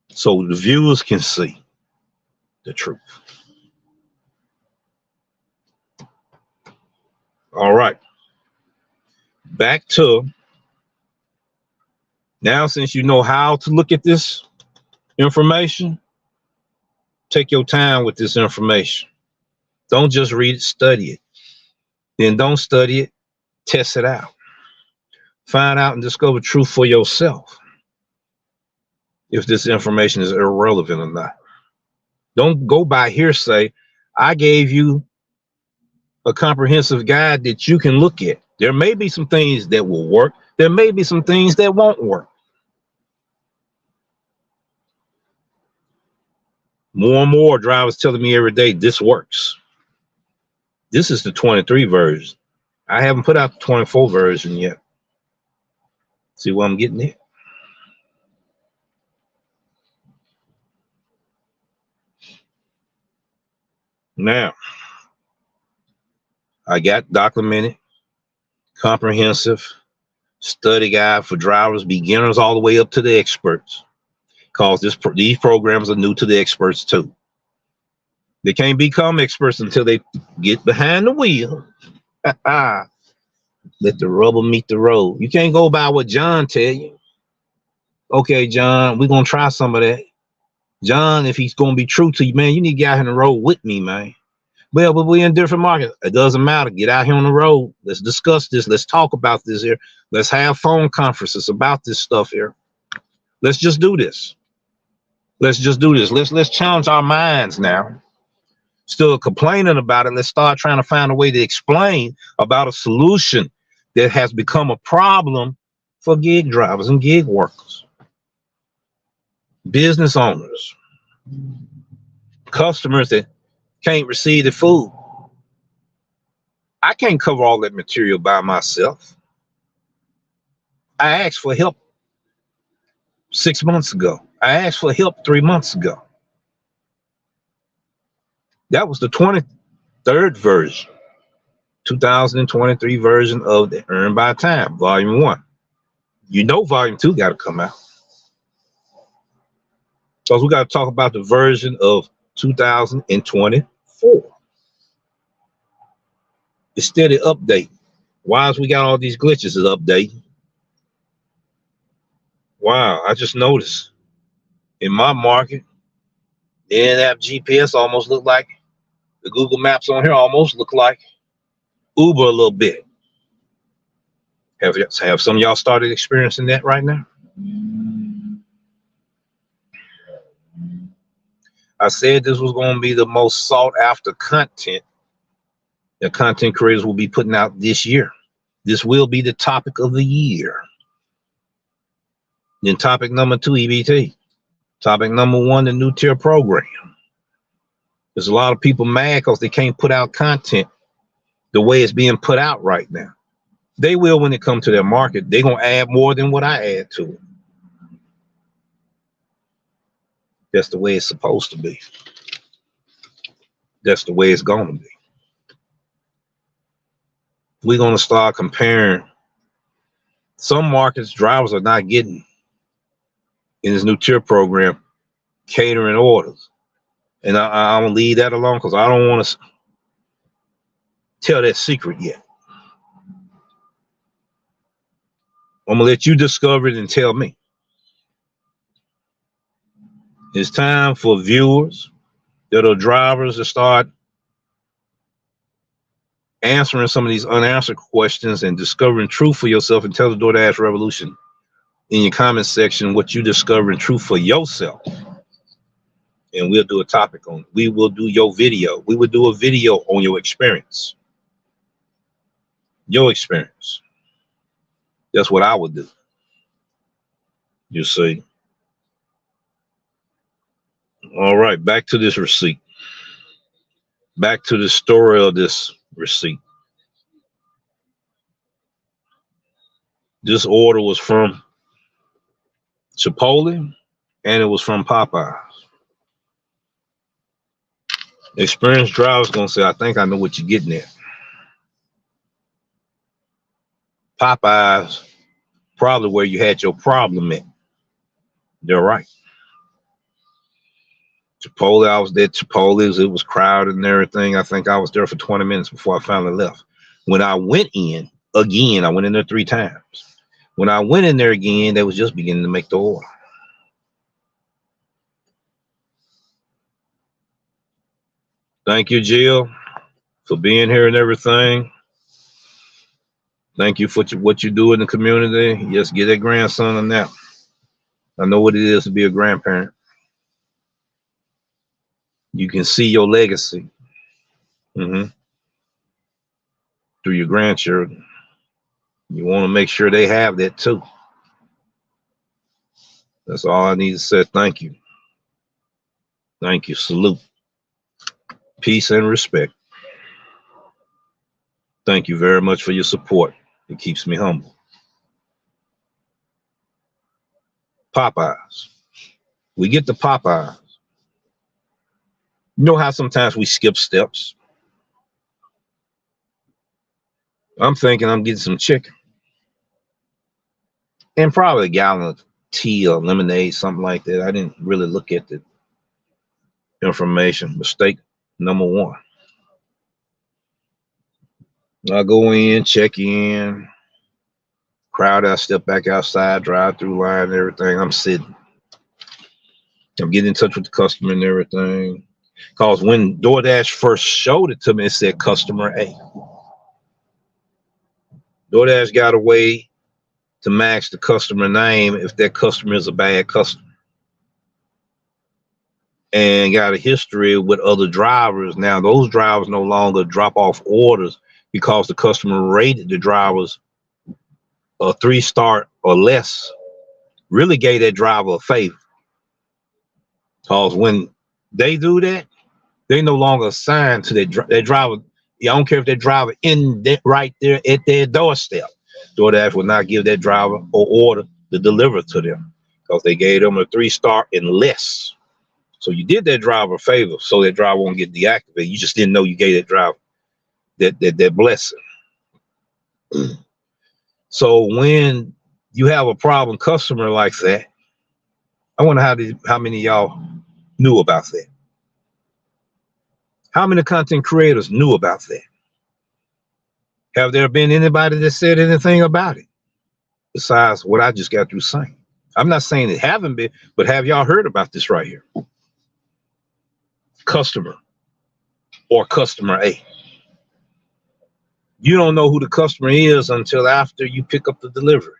so the viewers can see the truth. All right. Back to now, since you know how to look at this information, take your time with this information. Don't just read it, study it. Then don't study it, test it out. Find out and discover truth for yourself. If this information is irrelevant or not. Don't go by hearsay. I gave you a comprehensive guide that you can look at. There may be some things that will work. There may be some things that won't work. More and more drivers telling me every day, this works. This is the 23 version. I haven't put out the 24 version yet. See what I'm getting at? Now, I got documented, comprehensive study guide for drivers, beginners all the way up to the experts. Because these programs are new to the experts too. They can't become experts until they get behind the wheel. Let the rubber meet the road. You can't go by what John tell you. Okay, John, we're gonna try some of that. John, if he's gonna be true to you, man, you need to get out here on the road with me, man. Well, but we're in different markets. It doesn't matter. Get out here on the road. Let's discuss this. Let's talk about this here. Let's have phone conferences about this stuff here. Let's just do this. Let's just do this. Let's challenge our minds now. Still complaining about it. Let's start trying to find a way to explain about a solution that has become a problem for gig drivers and gig workers, business owners, customers that can't receive the food. I can't cover all that material by myself. I asked for help 6 months ago. I asked for help 3 months ago. That was the 23rd version, 2023 version of the Earn by Time, Volume 1. You know Volume 2 got to come out. So we got to talk about the version of 2024. It's steady update. Why is we got all these glitches is updating? Wow, I just noticed in my market, the in-app GPS almost look like the Google Maps on here almost look like Uber a little bit. Have some of y'all started experiencing that right now? I said this was going to be the most sought after content that content creators will be putting out this year. This will be the topic of the year. Then topic number 2, EBT. Topic number 1, the new tier program. There's a lot of people mad because they can't put out content the way it's being put out right now. They will when it comes to their market. They're going to add more than what I add to it. That's the way it's supposed to be. That's the way it's going to be. We're going to start comparing. Some markets, drivers are not getting in this new tier program catering orders. And I'm going to leave that alone because I don't want to tell that secret yet. I'm going to let you discover it and tell me. It's time for viewers that are drivers to start answering some of these unanswered questions and discovering truth for yourself, and tell the Doordash Revolution in your comment section what you discover in truth for yourself. And we'll do a topic on it. We will do your video. We will do a video on your experience. Your experience. That's what I would do. You see. All right, back to this receipt. Back to the story of this receipt. This order was from Chipotle and it was from Popeyes. Experienced driver's gonna say, I think I know what you're getting at. Popeyes, probably where you had your problem at. They're right. Chipotle, I was there. Chipotle's, it was crowded and everything. I think I was there for 20 minutes before I finally left. When I went in again, I went in there 3 times. When I went in there again, they was just beginning to make the order. Thank you, Jill, for being here and everything. Thank you for what you do in the community. Yes, get that grandson a nap. I know what it is to be a grandparent. You can see your legacy through your grandchildren. You want to make sure they have that too. That's all I need to say. Thank you. Thank you. Salute. Peace and respect. Thank you very much for your support. It keeps me humble. Popeyes. We get to Popeyes. You know how sometimes we skip steps? I'm thinking I'm getting some chicken and probably a gallon of tea or lemonade, something like that. I didn't really look at the information. Mistake number 1. I go in, check in, crowd out, step back outside, drive through line and everything. I'm sitting. I'm getting in touch with the customer and everything. Because when DoorDash first showed it to me, it said customer A. DoorDash got a way to match the customer name if that customer is a bad customer. And got a history with other drivers. Now, those drivers no longer drop off orders because the customer rated the drivers a 3-star or less. Really gave that driver a favor. Because when they do that, they no longer assigned to that driver. I don't care if that driver in that right there at their doorstep. DoorDash will not give that driver or order to deliver to them because they gave them a 3-star and less. So you did that driver a favor so that driver won't get deactivated. You just didn't know you gave that driver that blessing. So when you have a problem customer like that, I wonder how many of y'all knew about that. How many content creators knew about that? Have there been anybody that said anything about it besides what I just got through saying? I'm not saying it haven't been, but have y'all heard about this right here? Customer or customer A. You don't know who the customer is until after you pick up the delivery.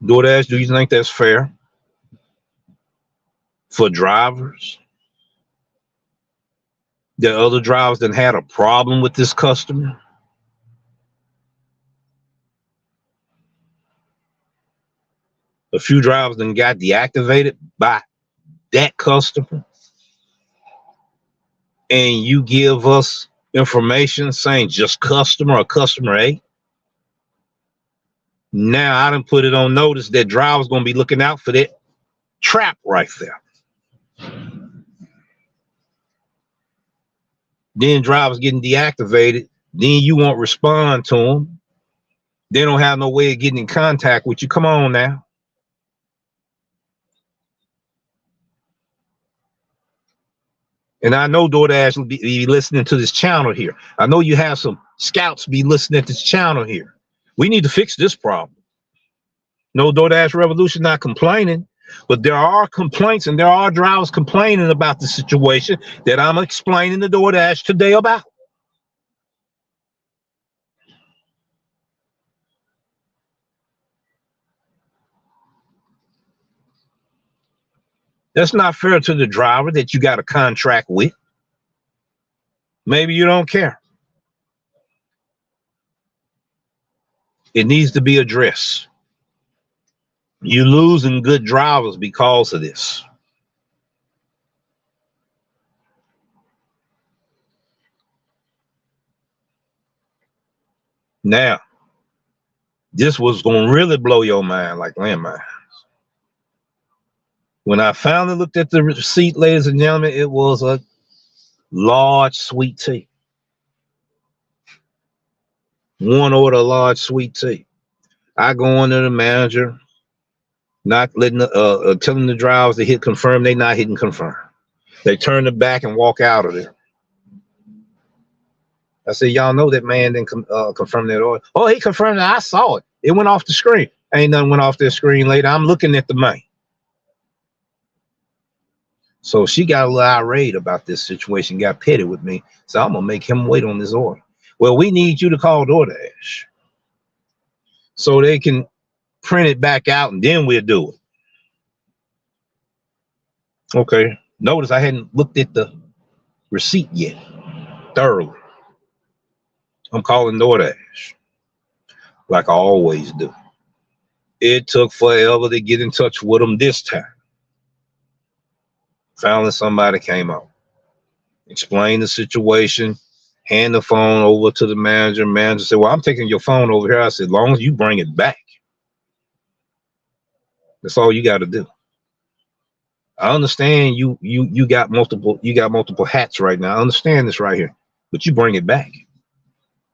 DoorDash, do you think that's fair for drivers? That other drivers that had a problem with this customer? A few drivers then got deactivated by that customer. And you give us information saying just customer or customer A. Now I done put it on notice that drivers gonna be looking out for that trap right there. Then drivers getting deactivated. Then you won't respond to them. They don't have no way of getting in contact with you. Come on now. And I know DoorDash will be listening to this channel here. I know you have some scouts be listening to this channel here. We need to fix this problem. No, DoorDash Revolution not complaining, but there are complaints and there are drivers complaining about the situation that I'm explaining to DoorDash today about. That's not fair to the driver that you got a contract with. Maybe you don't care. It needs to be addressed. You're losing good drivers because of this. Now, this was going to really blow your mind like landmines. When I finally looked at the receipt, ladies and gentlemen, it was a large sweet tea. One order, large sweet tea. I go into the manager, not letting telling the drivers to hit confirm. They not hitting confirm. They turn it back and walk out of there. I said, y'all know that man didn't confirm that order. Oh, he confirmed it. I saw it. It went off the screen. Ain't nothing went off the screen later. I'm looking at the man. So she got a little irate about this situation, got petty with me. So I'm gonna make him wait on this order. Well, we need you to call DoorDash so they can print it back out and then we'll do it. Okay. Notice I hadn't looked at the receipt yet thoroughly. I'm calling DoorDash like I always do. It took forever to get in touch with them this time. Finally, somebody came out, explained the situation, hand the phone over to the manager. Manager said, well, I'm taking your phone over here. I said, as long as you bring it back. That's all you got to do. I understand you got multiple hats right now. I understand this right here, but you bring it back.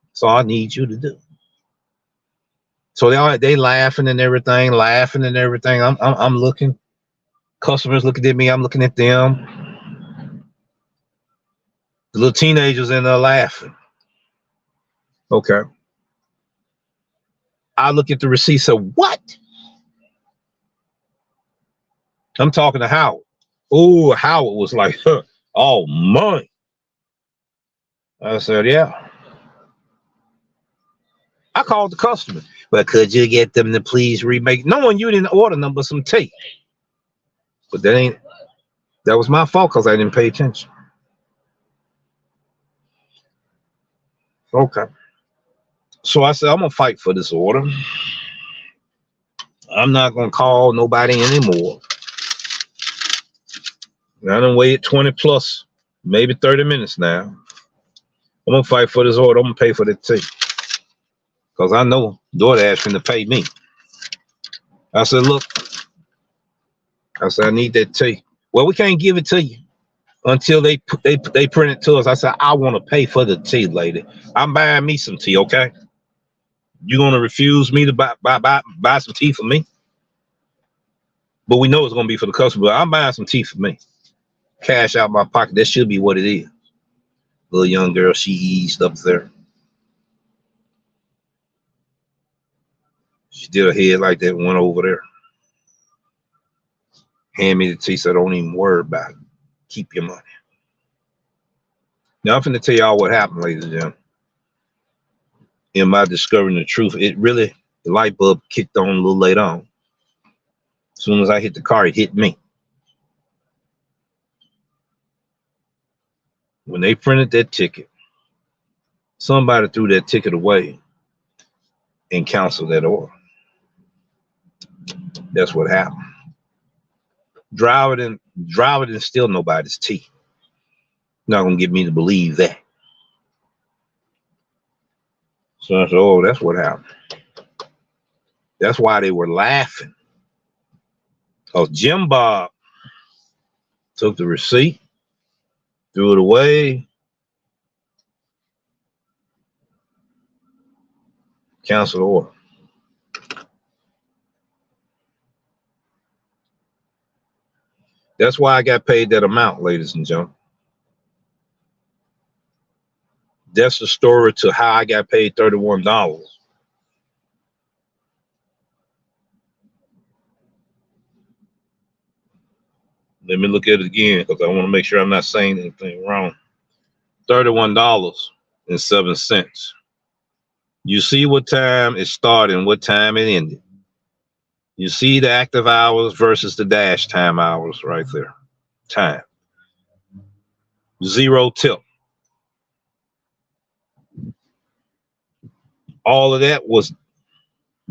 That's all I need you to do. So they laughing and everything. I'm looking. Customers looking at me. I'm looking at them. The little teenagers in there laughing. Okay. I look at the receipt. So what? I'm talking to Howard. Oh, Howard was like, huh, all money. I said, yeah. I called the customer. But could you get them to please remake? Knowing you didn't order number some tape. But that was my fault because I didn't pay attention. Okay. So I said, I'm gonna fight for this order. I'm not gonna call nobody anymore. I done waited 20 plus, maybe 30 minutes now. I'm gonna fight for this order. I'm gonna pay for the tea. Because I know Doordash finna pay me. I said, look, I said, I need that tea. Well, we can't give it to you until they print it to us. I said, I want to pay for the tea, lady. I'm buying me some tea, okay? You gonna refuse me to buy some tea for me? But we know it's gonna be for the customer. But I'm buying some tea for me. Cash out my pocket. That should be what it is. Little young girl, she eased up there. She did her head like that, went over there. Hand me the tea, said, don't even worry about it. Keep your money. Now I'm finna tell y'all what happened, ladies and gentlemen. In my discovering the truth, it really, the light bulb kicked on a little later on. As soon as I hit the car, it hit me. When they printed that ticket, somebody threw that ticket away and canceled that order. That's what happened. Drive it and steal nobody's tea. Not gonna get me to believe that. So I said, oh, that's what happened. That's why they were laughing. Because Jim Bob took the receipt, threw it away, canceled the order. That's why I got paid that amount, ladies and gentlemen. That's the story to how I got paid $31. Let me look at it again because I want to make sure I'm not saying anything wrong. $31.07. You see what time it started and what time it ended. You see the active hours versus the dash time hours right there. Time. 0 tip. All of that was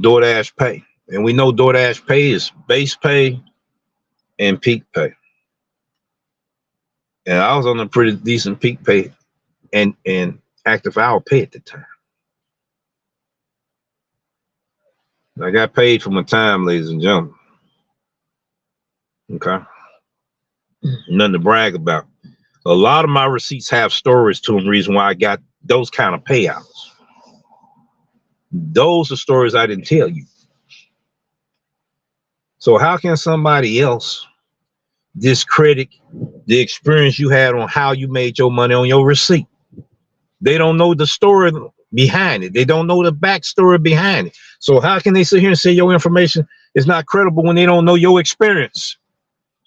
Doordash pay. And we know Doordash pay is base pay and peak pay. And I was on a pretty decent peak pay and active hour pay at the time. I got paid for my time, ladies and gentlemen. Okay. Nothing to brag about. A lot of my receipts have stories to them, reason why I got those kind of payouts. Those are stories I didn't tell you. So how can somebody else discredit the experience you had on how you made your money on your receipt? They don't know the story behind it. They don't know the backstory behind it. So how can they sit here and say your information is not credible when they don't know your experience?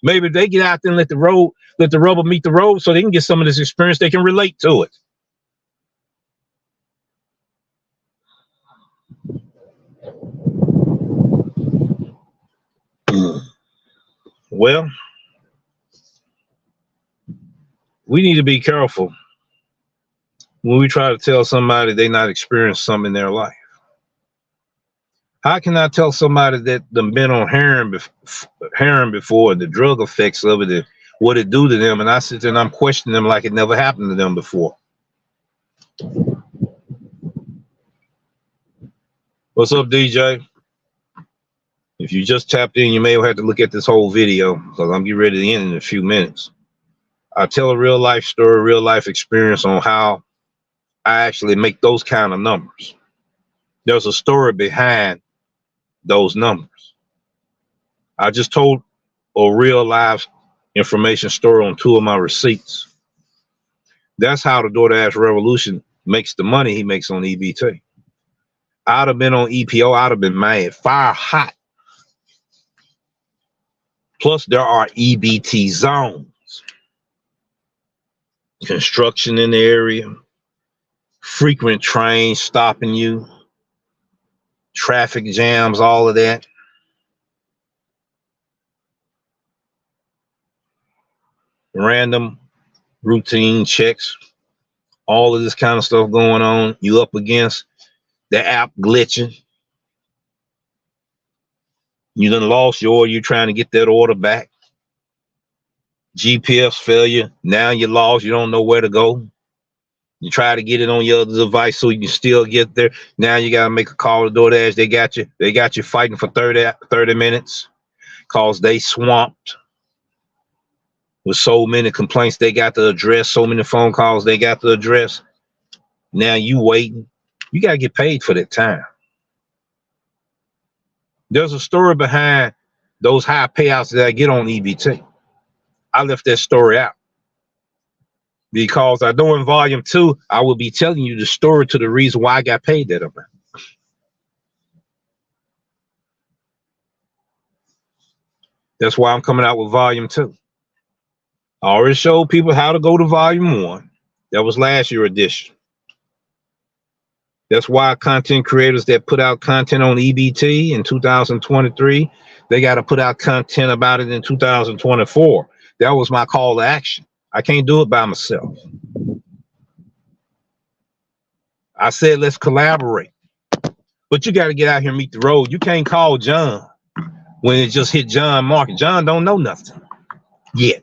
Maybe they get out there and let the rubber meet the road so they can get some of this experience. They can relate to it. Well, we need to be careful when we try to tell somebody they not experienced something in their life. How can I tell somebody that they've been on heroin before, the drug effects of it, and what it do to them, and I sit there and I'm questioning them like it never happened to them before? What's up, DJ? If you just tapped in, you may have to look at this whole video because I'm getting ready to end in a few minutes. I tell a real life story, real life experience on how I actually make those kind of numbers. There's a story behind those numbers. I just told a real live information story on 2 of my receipts. That's how the Doordash Revolution makes the money he makes on EBT. I'd have been on EPO, I'd have been mad, fire hot. Plus, there are EBT zones. Construction in the area, frequent trains stopping you, traffic jams, all of that. Random routine checks, all of this kind of stuff going on. You up against the app glitching. You done lost your order, you're trying to get that order back. GPS failure. Now you're lost. You don't know where to go. You try to get it on your other device so you can still get there. Now you got to make a call to DoorDash. They got you. They got you fighting for 30 minutes because they swamped with so many complaints. They got the address, so many phone calls. They got the address. Now you waiting. You got to get paid for that time. There's a story behind those high payouts that I get on EBT. I left that story out because I know in volume 2, I will be telling you the story to the reason why I got paid that amount. That's why I'm coming out with volume 2. I already showed people how to go to volume 1. That was last year's edition. That's why content creators that put out content on EBT in 2023, they got to put out content about it in 2024. That was my call to action. I can't do it by myself. I said, let's collaborate. But you got to get out here and meet the road. You can't call John when it just hit John market. John don't know nothing yet.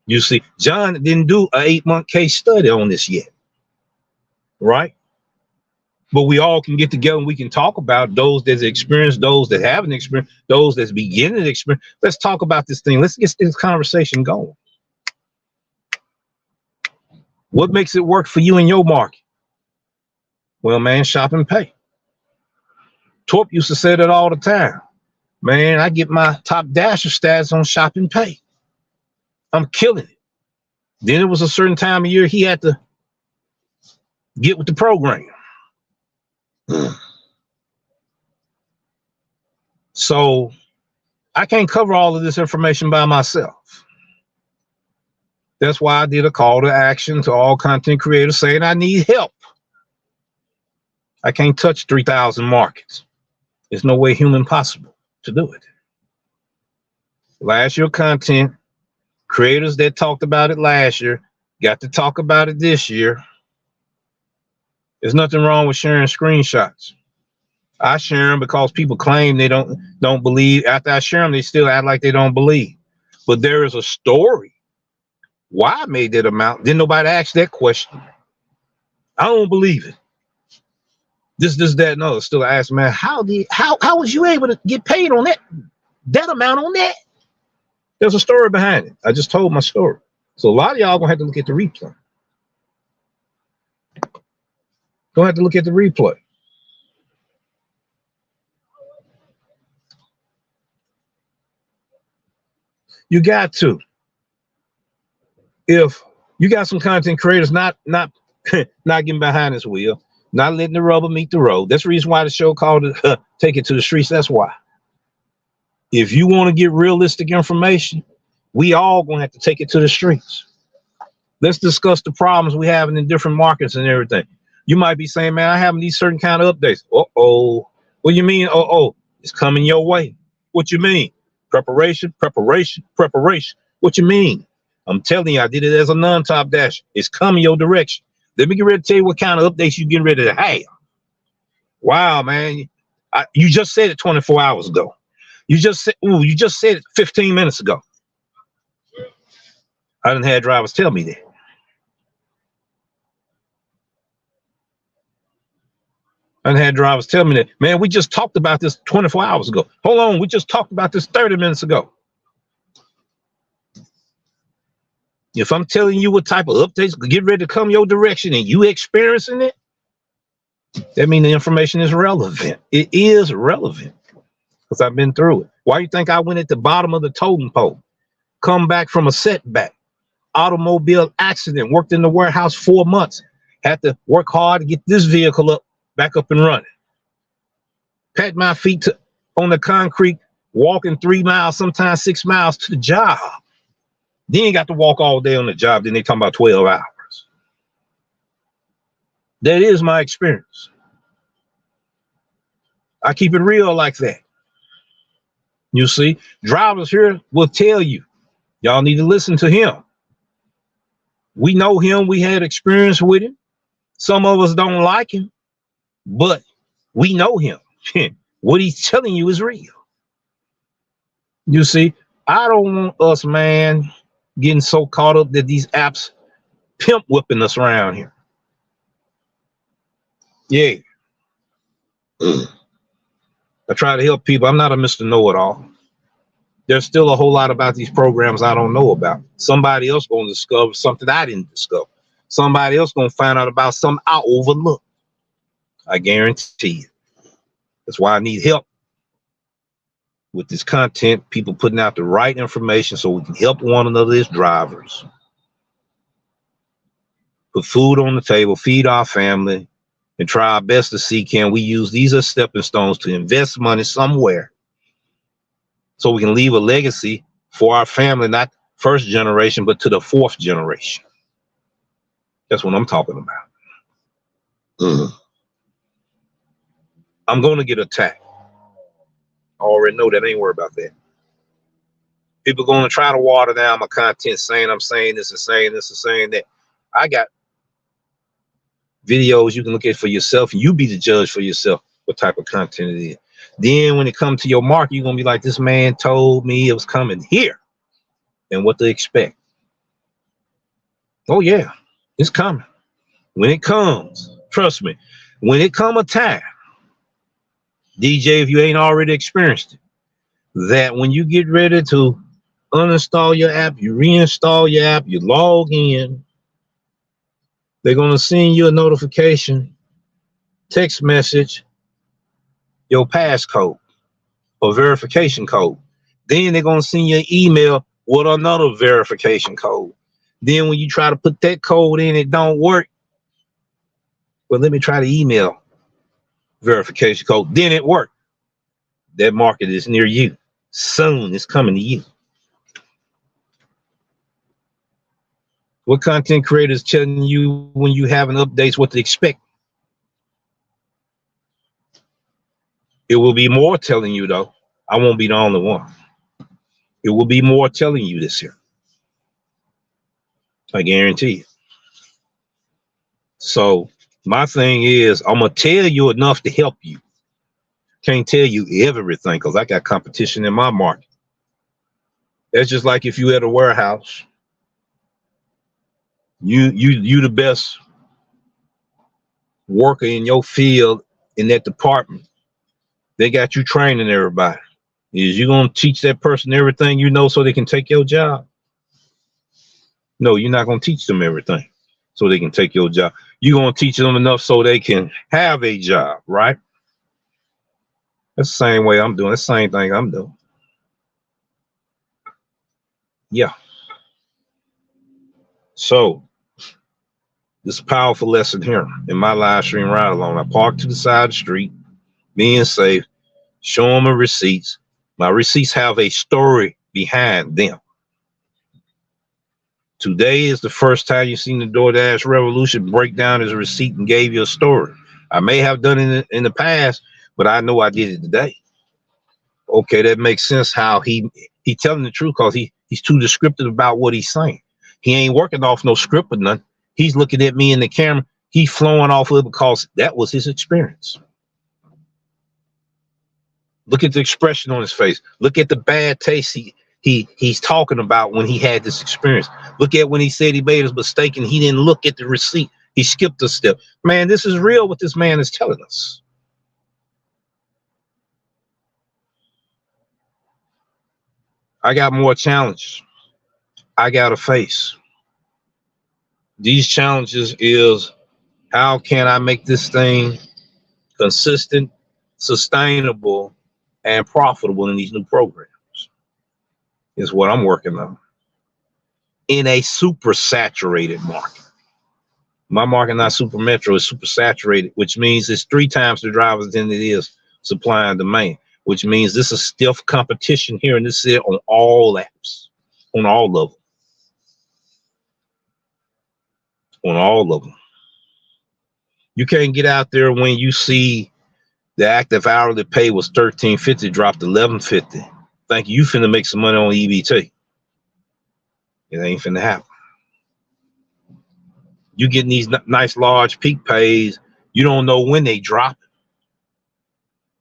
You see, John didn't do an 8-month case study on this yet. Right? But we all can get together and we can talk about those that's experienced, those that haven't experienced, those that's beginning to experience. Let's talk about this thing. Let's get this conversation going. What makes it work for you in your market? Well, man, shop and pay. Torp used to say that all the time. Man, I get my top dasher stats on shop and pay. I'm killing it. Then it was a certain time of year he had to get with the program. So I can't cover all of this information by myself. That's why I did a call to action to all content creators saying I need help. I can't touch 3,000 markets. There's no way human possible to do it. Last year content creators that talked about it last year got to talk about it this year. There's nothing wrong with sharing screenshots. I share them because people claim they don't believe. After I share them, they still act like they don't believe. But there is a story why I made that amount. Didn't nobody ask that question. I don't believe it. This, that, and other. Still ask, man, how was you able to get paid on that amount on that? There's a story behind it. I just told my story. So a lot of y'all gonna have to look at the replay. Gonna have to look at the replay. You got to. If you got some content creators not getting behind this wheel, not letting the rubber meet the road. That's the reason why the show called it Take It to the Streets. That's why. If you want to get realistic information, we all gonna have to take it to the streets. Let's discuss the problems we have in different markets and everything. You might be saying, man, I have these certain kind of updates. Uh-oh. What do you mean? Uh-oh. It's coming your way. What you mean? Preparation. What you mean? I'm telling you, I did it as a non-top dash. It's coming your direction. Let me get ready to tell you what kind of updates you getting ready to have. Wow, man. You just said it 24 hours ago. You just said it 15 minutes ago. I done had drivers tell me that. I done had drivers tell me that, man, we just talked about this 24 hours ago. Hold on, we just talked about this 30 minutes ago. If I'm telling you what type of updates get ready to come your direction and you experiencing it, that means the information is relevant. It is relevant because I've been through it. Why you think I went at the bottom of the totem pole, come back from a setback, automobile accident, worked in the warehouse 4 months, had to work hard to get this vehicle back up and running. Pat my feet on the concrete, walking 3 miles, sometimes 6 miles to the job. Then you got to walk all day on the job. Then they talking about 12 hours. That is my experience. I keep it real like that. You see, drivers here will tell you, y'all need to listen to him. We know him. We had experience with him. Some of us don't like him, but we know him. What he's telling you is real. You see, I don't want us, man, Getting so caught up that these apps pimp whipping us around here. Yeah. I try to help people. I'm not a Mr. Know-it-all. There's still a whole lot about these programs I don't know about. Somebody else going to discover something I didn't discover. Somebody else going to find out about something I overlooked. I guarantee you. That's why I need help with this content, people putting out the right information so we can help one another as drivers. Put food on the table, feed our family, and try our best to see, can we use these as stepping stones to invest money somewhere so we can leave a legacy for our family, not first generation, but to the fourth generation. That's what I'm talking about. I'm going to get attacked. I already know that. I ain't worried about that. People going to try to water down my content, saying I'm saying this and saying this and saying that. I got videos you can look at for yourself, and you be the judge for yourself what type of content it is. Then when it comes to your market, you're going to be like, this man told me it was coming here and what to expect. Oh, yeah, it's coming. When it comes, trust me, when it come a time, DJ, if you ain't already experienced it, that when you get ready to uninstall your app, you reinstall your app, you log in, they're going to send you a notification, text message, your passcode or verification code. Then they're going to send you an email with another verification code. Then when you try to put that code in, it don't work. Well, let me try the email verification code. Then it worked. That market is near you. Soon it's coming to you. What content creators telling you when you having updates what to expect? It will be more telling you, though. I won't be the only one. It will be more telling you this here. I guarantee you. So my thing is, I'm going to tell you enough to help you. Can't tell you everything because I got competition in my market. That's just like if you at a warehouse, you the best worker in your field in that department. They got you training everybody. Is you gonna teach that person everything you know so they can take your job? No, you're not gonna teach them everything so they can take your job. You're gonna teach them enough so they can have a job, right? That's the same way I'm doing. That's the same thing I'm doing. Yeah. So this is a powerful lesson here in my live stream ride along. I parked to the side of the street, being safe, show them my receipts. My receipts have a story behind them. Today is the first time you've seen the Doordash revolution break down his receipt and gave you a story. I may have done it in the past, but I know I did it today. Okay, that makes sense how he telling the truth because he's too descriptive about what he's saying. He ain't working off no script or nothing. He's looking at me in the camera. He's flowing off of it because that was his experience. Look at the expression on his face. Look at the bad taste he's talking about when he had this experience. Look at when he said he made his mistake and he didn't look at the receipt. He skipped a step. Man, this is real what this man is telling us. I got more challenges I got to face. These challenges is, how can I make this thing consistent, sustainable, and profitable in these new programs? Is what I'm working on. In a super saturated market. My market, not super metro, is super saturated, which means it's 3 times the drivers than it is supply and demand, which means this is stiff competition here in this city on all apps, on all of them. On all of them. You can't get out there when you see the active hourly pay was $13.50, dropped to $11.50. Think you finna make some money on EBT. It ain't finna happen. You getting these nice large peak pays, you don't know when they drop.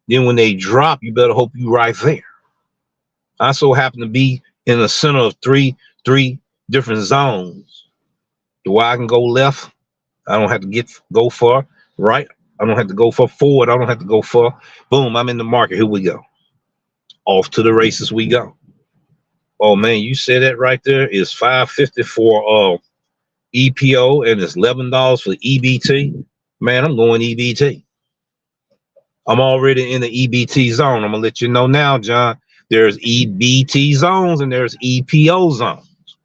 Then when they drop, you better hope you right there. I so happen to be in the center of three different zones. The way I can go left, I don't have to go far. Right, I don't have to go far. Forward, I don't have to go far. Boom, I'm in the market. Here we go. Off to the races we go. Oh man, you said that right there is $5.50 for EPO and it's $11 for EBT. Man, I'm going EBT. I'm already in the EBT zone. I'm gonna let you know now, John. There's EBT zones and there's EPO zones.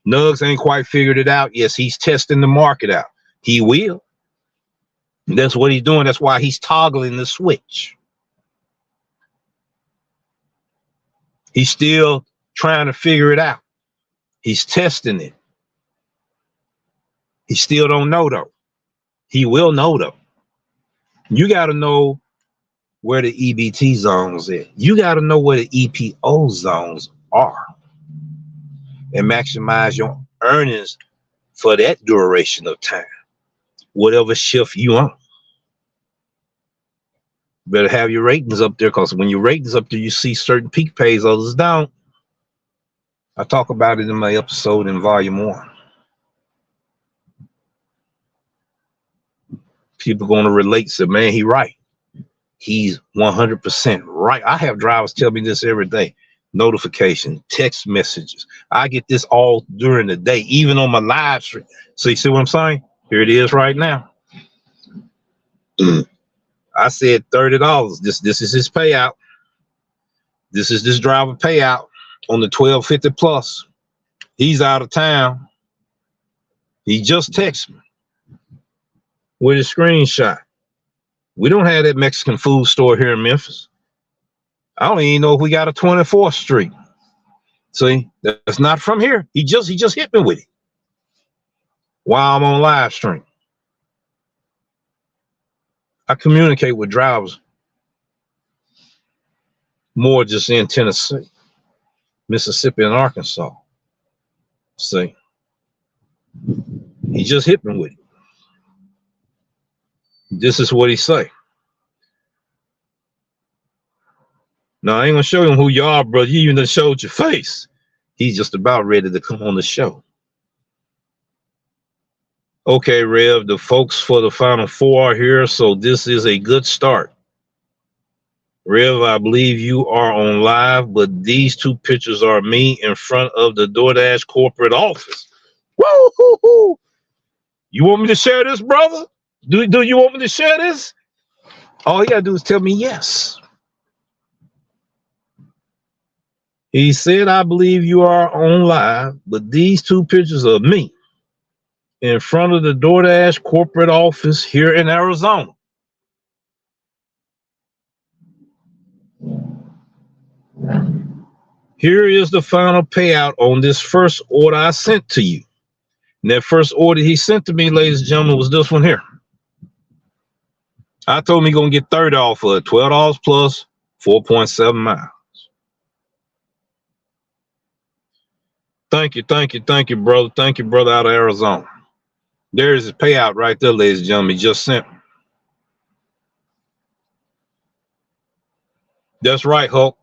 Nugs ain't quite figured it out. Yes, he's testing the market out. He will. That's what he's doing. That's why he's toggling the switch. He's still trying to figure it out. He's testing it. He still don't know though. He will know though. You got to know where the EBT zones is. You got to know where the EPO zones are and maximize your earnings for that duration of time, whatever shift you on. Better have your ratings up there, because when your ratings up there, you see certain peak pays, others don't. I talk about it in my episode in volume 1. People going to relate, say, man, he right. He's 100% right. I have drivers tell me this every day. Notification, text messages. I get this all during the day, even on my live stream. So you see what I'm saying? Here it is right now. I said $30. This is his payout. This is this driver payout on the 1250 plus. He's out of town. He just texted me with a screenshot. We don't have that Mexican food store here in Memphis. I don't even know if we got a 24th Street. See, that's not from here. He just hit me with it while I'm on live stream. I communicate with drivers more just in Tennessee, Mississippi, and Arkansas. See, he just hit me with it. This is what he say. Now, I ain't gonna show him who you are, bro. You even done showed your face. He's just about ready to come on the show. Okay, Rev, the folks for the Final Four are here, so this is a good start. Rev, I believe you are on live, but these two pictures are me in front of the Doordash corporate office. Woo-hoo-hoo! You want me to share this, brother? Do you want me to share this? All you gotta do is tell me yes. He said, I believe you are on live, but these two pictures of me in front of the Doordash corporate office here in Arizona. Here is the final payout on this first order I sent to you. And that first order he sent to me, ladies and gentlemen, was this one here. I told him he's going to get 30 off of it, $12 plus 4.7 miles. Thank you, brother. Thank you, brother, out of Arizona. There's his payout right there, ladies and gentlemen. He just sent. That's right, Hulk.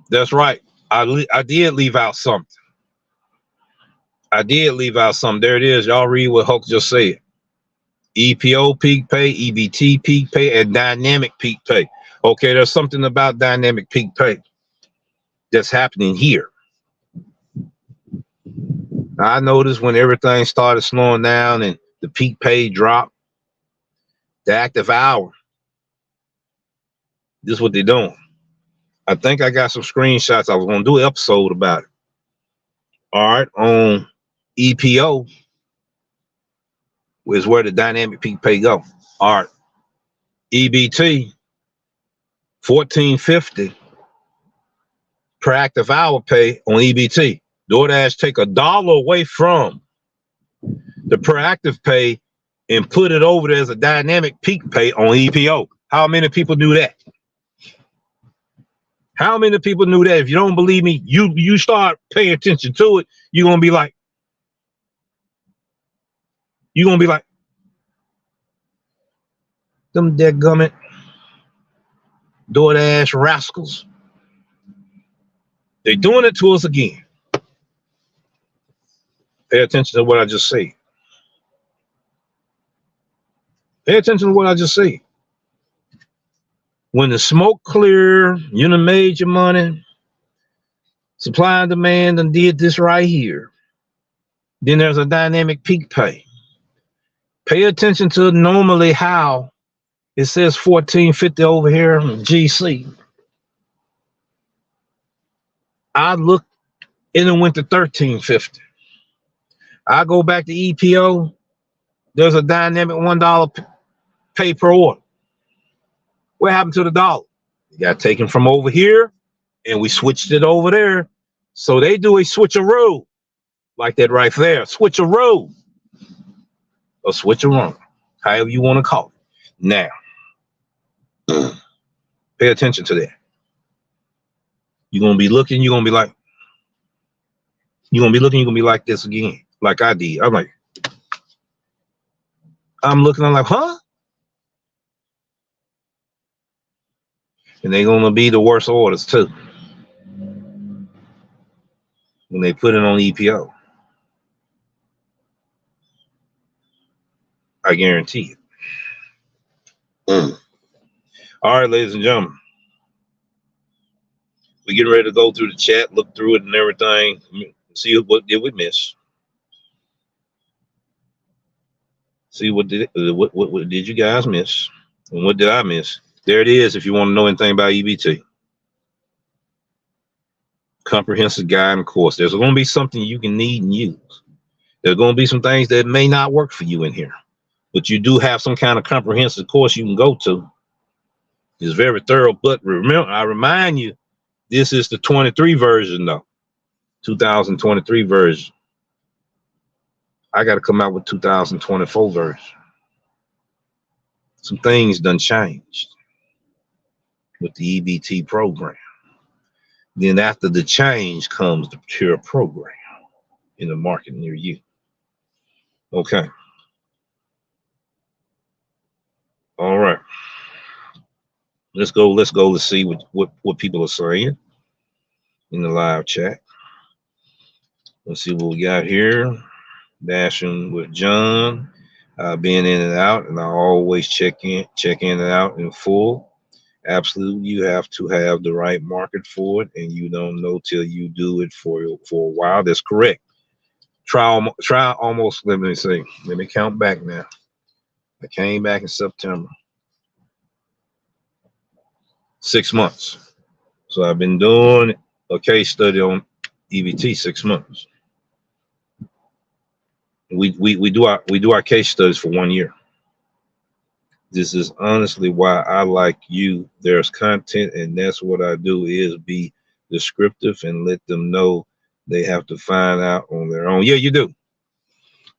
That's right. I did leave out something. There it is. Y'all read what Hulk just said. EPO peak pay, EBT peak pay, and dynamic peak pay. Okay, there's something about dynamic peak pay that's happening here. I noticed when everything started slowing down and the peak pay dropped, the active hour, this is what they're doing. I think I got some screenshots. I was going to do an episode about it. All right, on EPO is where the dynamic peak pay go. All right, EBT, $14.50 per active hour pay on EBT. Doordash take $1 away from the per active pay and put it over there as a dynamic peak pay on EPO. How many people knew that? How many people knew that? If you don't believe me, you start paying attention to it, you're gonna be like, them dadgummit Doordash rascals. They're doing it to us again. Pay attention to what I just said. Pay attention to what I just said. When the smoke clear, you done made your money, supply and demand and did this right here. Then there's a dynamic peak pay. Pay attention to normally how it says 1450 over here in GC. I looked and it went to 1350. I go back to EPO. There's a dynamic $1 pay per order. What happened to the dollar? It got taken from over here and we switched it over there. So they do a switcheroo like that right there. Switcheroo or switcheroo, however you want to call it. Now, pay attention to that. You're going to be looking, you're going to be like, you're going to be looking, you're going to be like this again, like I did. I'm like, I'm looking, I'm like, huh? And they're going to be the worst orders too when they put it on EPO. I guarantee it. All right, ladies and gentlemen. We're getting ready to go through the chat, look through it and everything, see what did we miss. See what did you guys miss? And what did I miss? There it is if you want to know anything about EBT. Comprehensive guide and course. There's going to be something you can need and use. There's going to be some things that may not work for you in here. But you do have some kind of comprehensive course you can go to. It's very thorough. But remember, I remind you, this is the 23 version though. 2023 version. I got to come out with 2024 version. Some things done changed with the EBT program. Then after the change comes the pure program in the market near you. Okay. All right. Let's go. Let's see what people are saying in the live chat. Let's see what we got here. Dashing with John. Being in and out, and I always check in and out in full. Absolutely, you have to have the right market for it, and you don't know till you do it for a while. That's correct. Try almost. Let me see. Let me count back now. I came back in September. 6 months. So I've been doing a case study on EBT 6 months. We do our case studies for 1 year. This is honestly why I like you. There's content, and that's what I do, is be descriptive and let them know they have to find out on their own. Yeah, you do.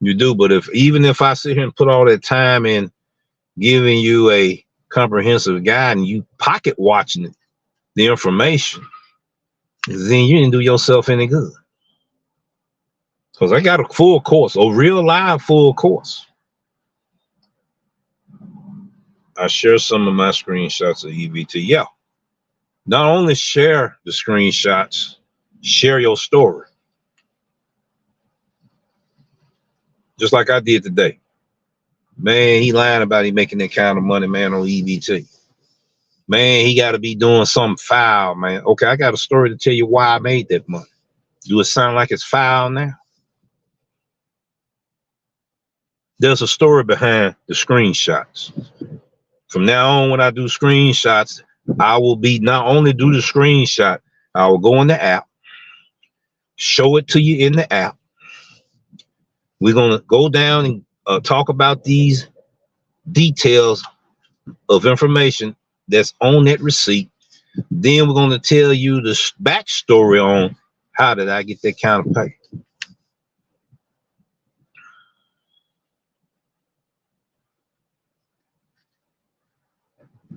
You do. But even if I sit here and put all that time in giving you a comprehensive guide and you pocket watching the information, then you didn't do yourself any good. Because I got a full course, a real live full course. I share some of my screenshots of EBT. Yeah. Not only share the screenshots, share your story. Just like I did today. Man, he lying about he making that kind of money, man, on EBT. Man, he got to be doing something foul, man. Okay, I got a story to tell you why I made that money. Do it sound like it's foul now? There's a story behind the screenshots. From now on, when I do screenshots, I will be not only do the screenshot, I will go in the app, show it to you in the app. We're going to go down and talk about these details of information that's on that receipt. Then we're going to tell you the backstory on how did I get that kind of pay.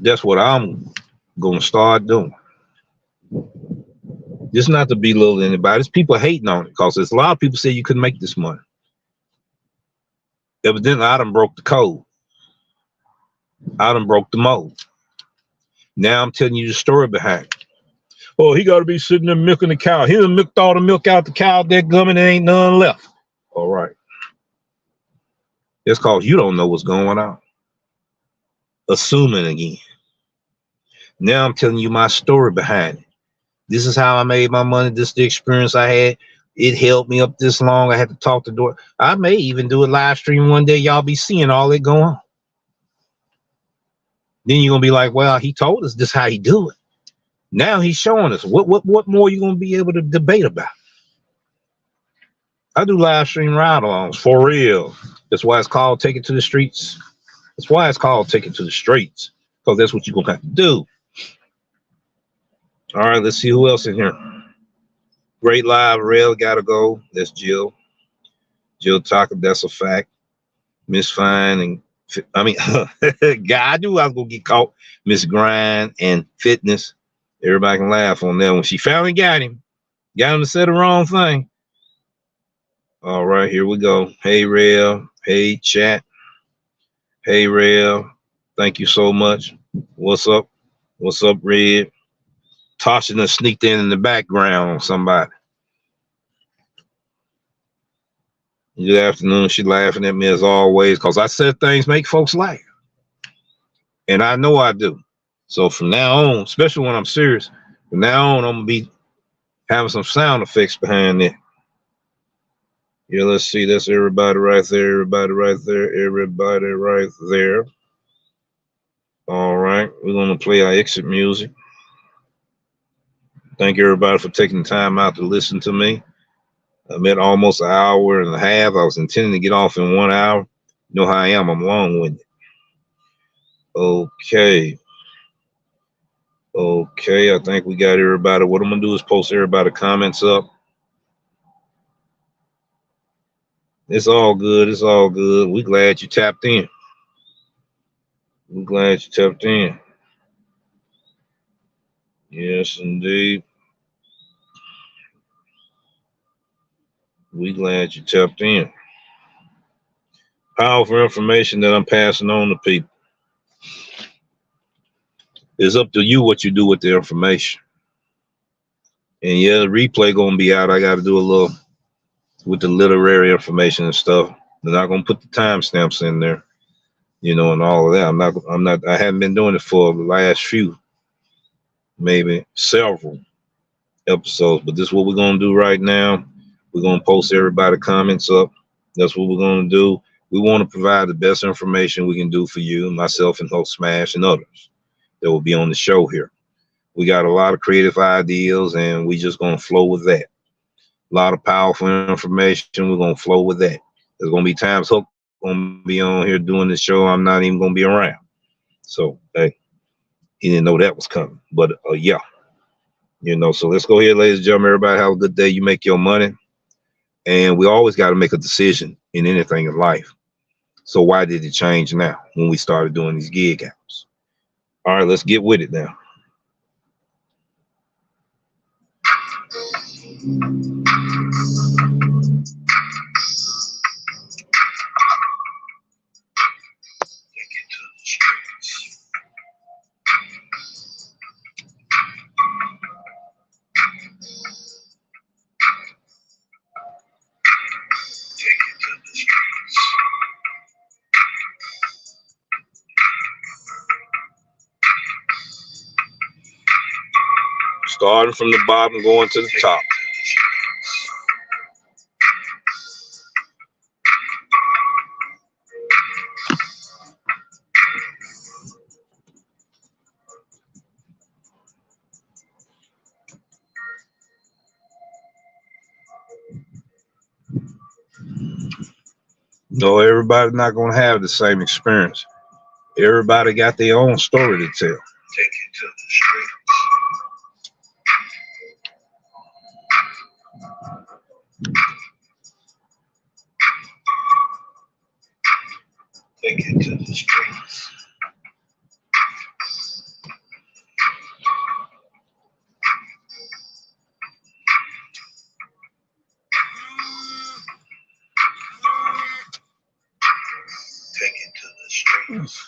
That's what I'm going to start doing. Just not to belittle anybody. It's people hating on it because there's a lot of people say you couldn't make this money. Evidently, I done broke the code. I done broke the mold. Now I'm telling you the story behind it. Oh, he got to be sitting there milking the cow. He done milked all the milk out the cow, that gum, and there ain't none left. All right. It's called you don't know what's going on. Assuming again. Now I'm telling you my story behind it. This is how I made my money. This is the experience I had. It held me up this long. I had to talk to door. I may even do a live stream one day. Y'all be seeing all that going on. Then you're gonna be like, well, he told us this how he do it. Now he's showing us. What more you gonna be able to debate about? I do live stream ride-alongs for real. That's why it's called Take It to the Streets. That's why it's called Take It to the Streets. Because that's what you're gonna have to do. All right, let's see who else in here. Great live, Rail gotta go. That's Jill. Jill Tucker, that's a fact. Miss Fine and I mean, God, I knew I was gonna get caught. Miss Grind and Fitness. Everybody can laugh on that one. She finally got him to say the wrong thing. All right, here we go. Hey, Rail. Hey, chat. Hey, Rail. Thank you so much. What's up? What's up, Red? Tasha done sneaked in the background on somebody. Good afternoon. She laughing at me as always because I said things make folks laugh. And I know I do. So from now on, especially when I'm serious, from now on, I'm going to be having some sound effects behind it. Yeah, let's see. That's everybody right there. Everybody right there. Everybody right there. All right. We're going to play our exit music. Thank everybody for taking time out to listen to me. I'm at almost an hour and a half. I was intending to get off in 1 hour. You know how I am. I'm long-winded. Okay. Okay. I think we got everybody. What I'm going to do is post everybody comments up. It's all good. It's all good. We glad you tapped in. We glad you tapped in. Yes, indeed. We glad you tapped in. Powerful information that I'm passing on to people. It's up to you what you do with the information. And yeah, the replay gonna be out. I got to do a little with the literary information and stuff. They're not gonna put the timestamps in there, you know, and all of that. I haven't been doing it for the last few, maybe several episodes. But this is what we're gonna do right now. We're gonna post everybody comments up. That's what we're gonna do. We want to provide the best information we can do for you, myself and Host Smash and others that will be on the show here. We got a lot of creative ideas and we just gonna flow with that. A lot of powerful information. We're gonna flow with that. There's gonna be times Hook gonna be on here doing the show. I'm not even gonna be around. So hey, he didn't know that was coming. But yeah, you know. So let's go ahead, ladies and gentlemen. Everybody have a good day. You make your money, and we always got to make a decision in anything in life. So why did it change now when we started doing these gig apps? All right, let's get with it now. Starting from the bottom, going to the top. No, everybody's not going to have the same experience. Everybody got their own story to tell. Take it to the streets. Take it to the streets. Take it to the streets.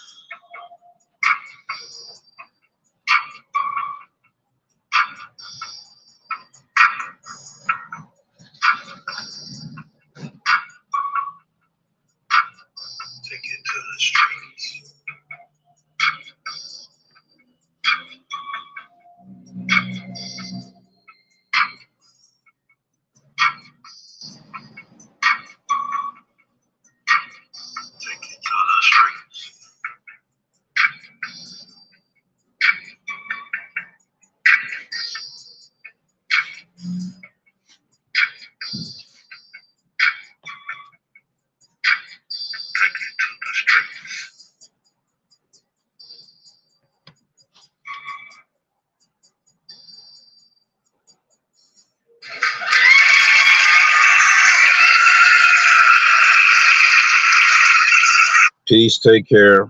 Peace, take care,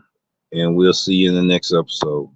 and we'll see you in the next episode.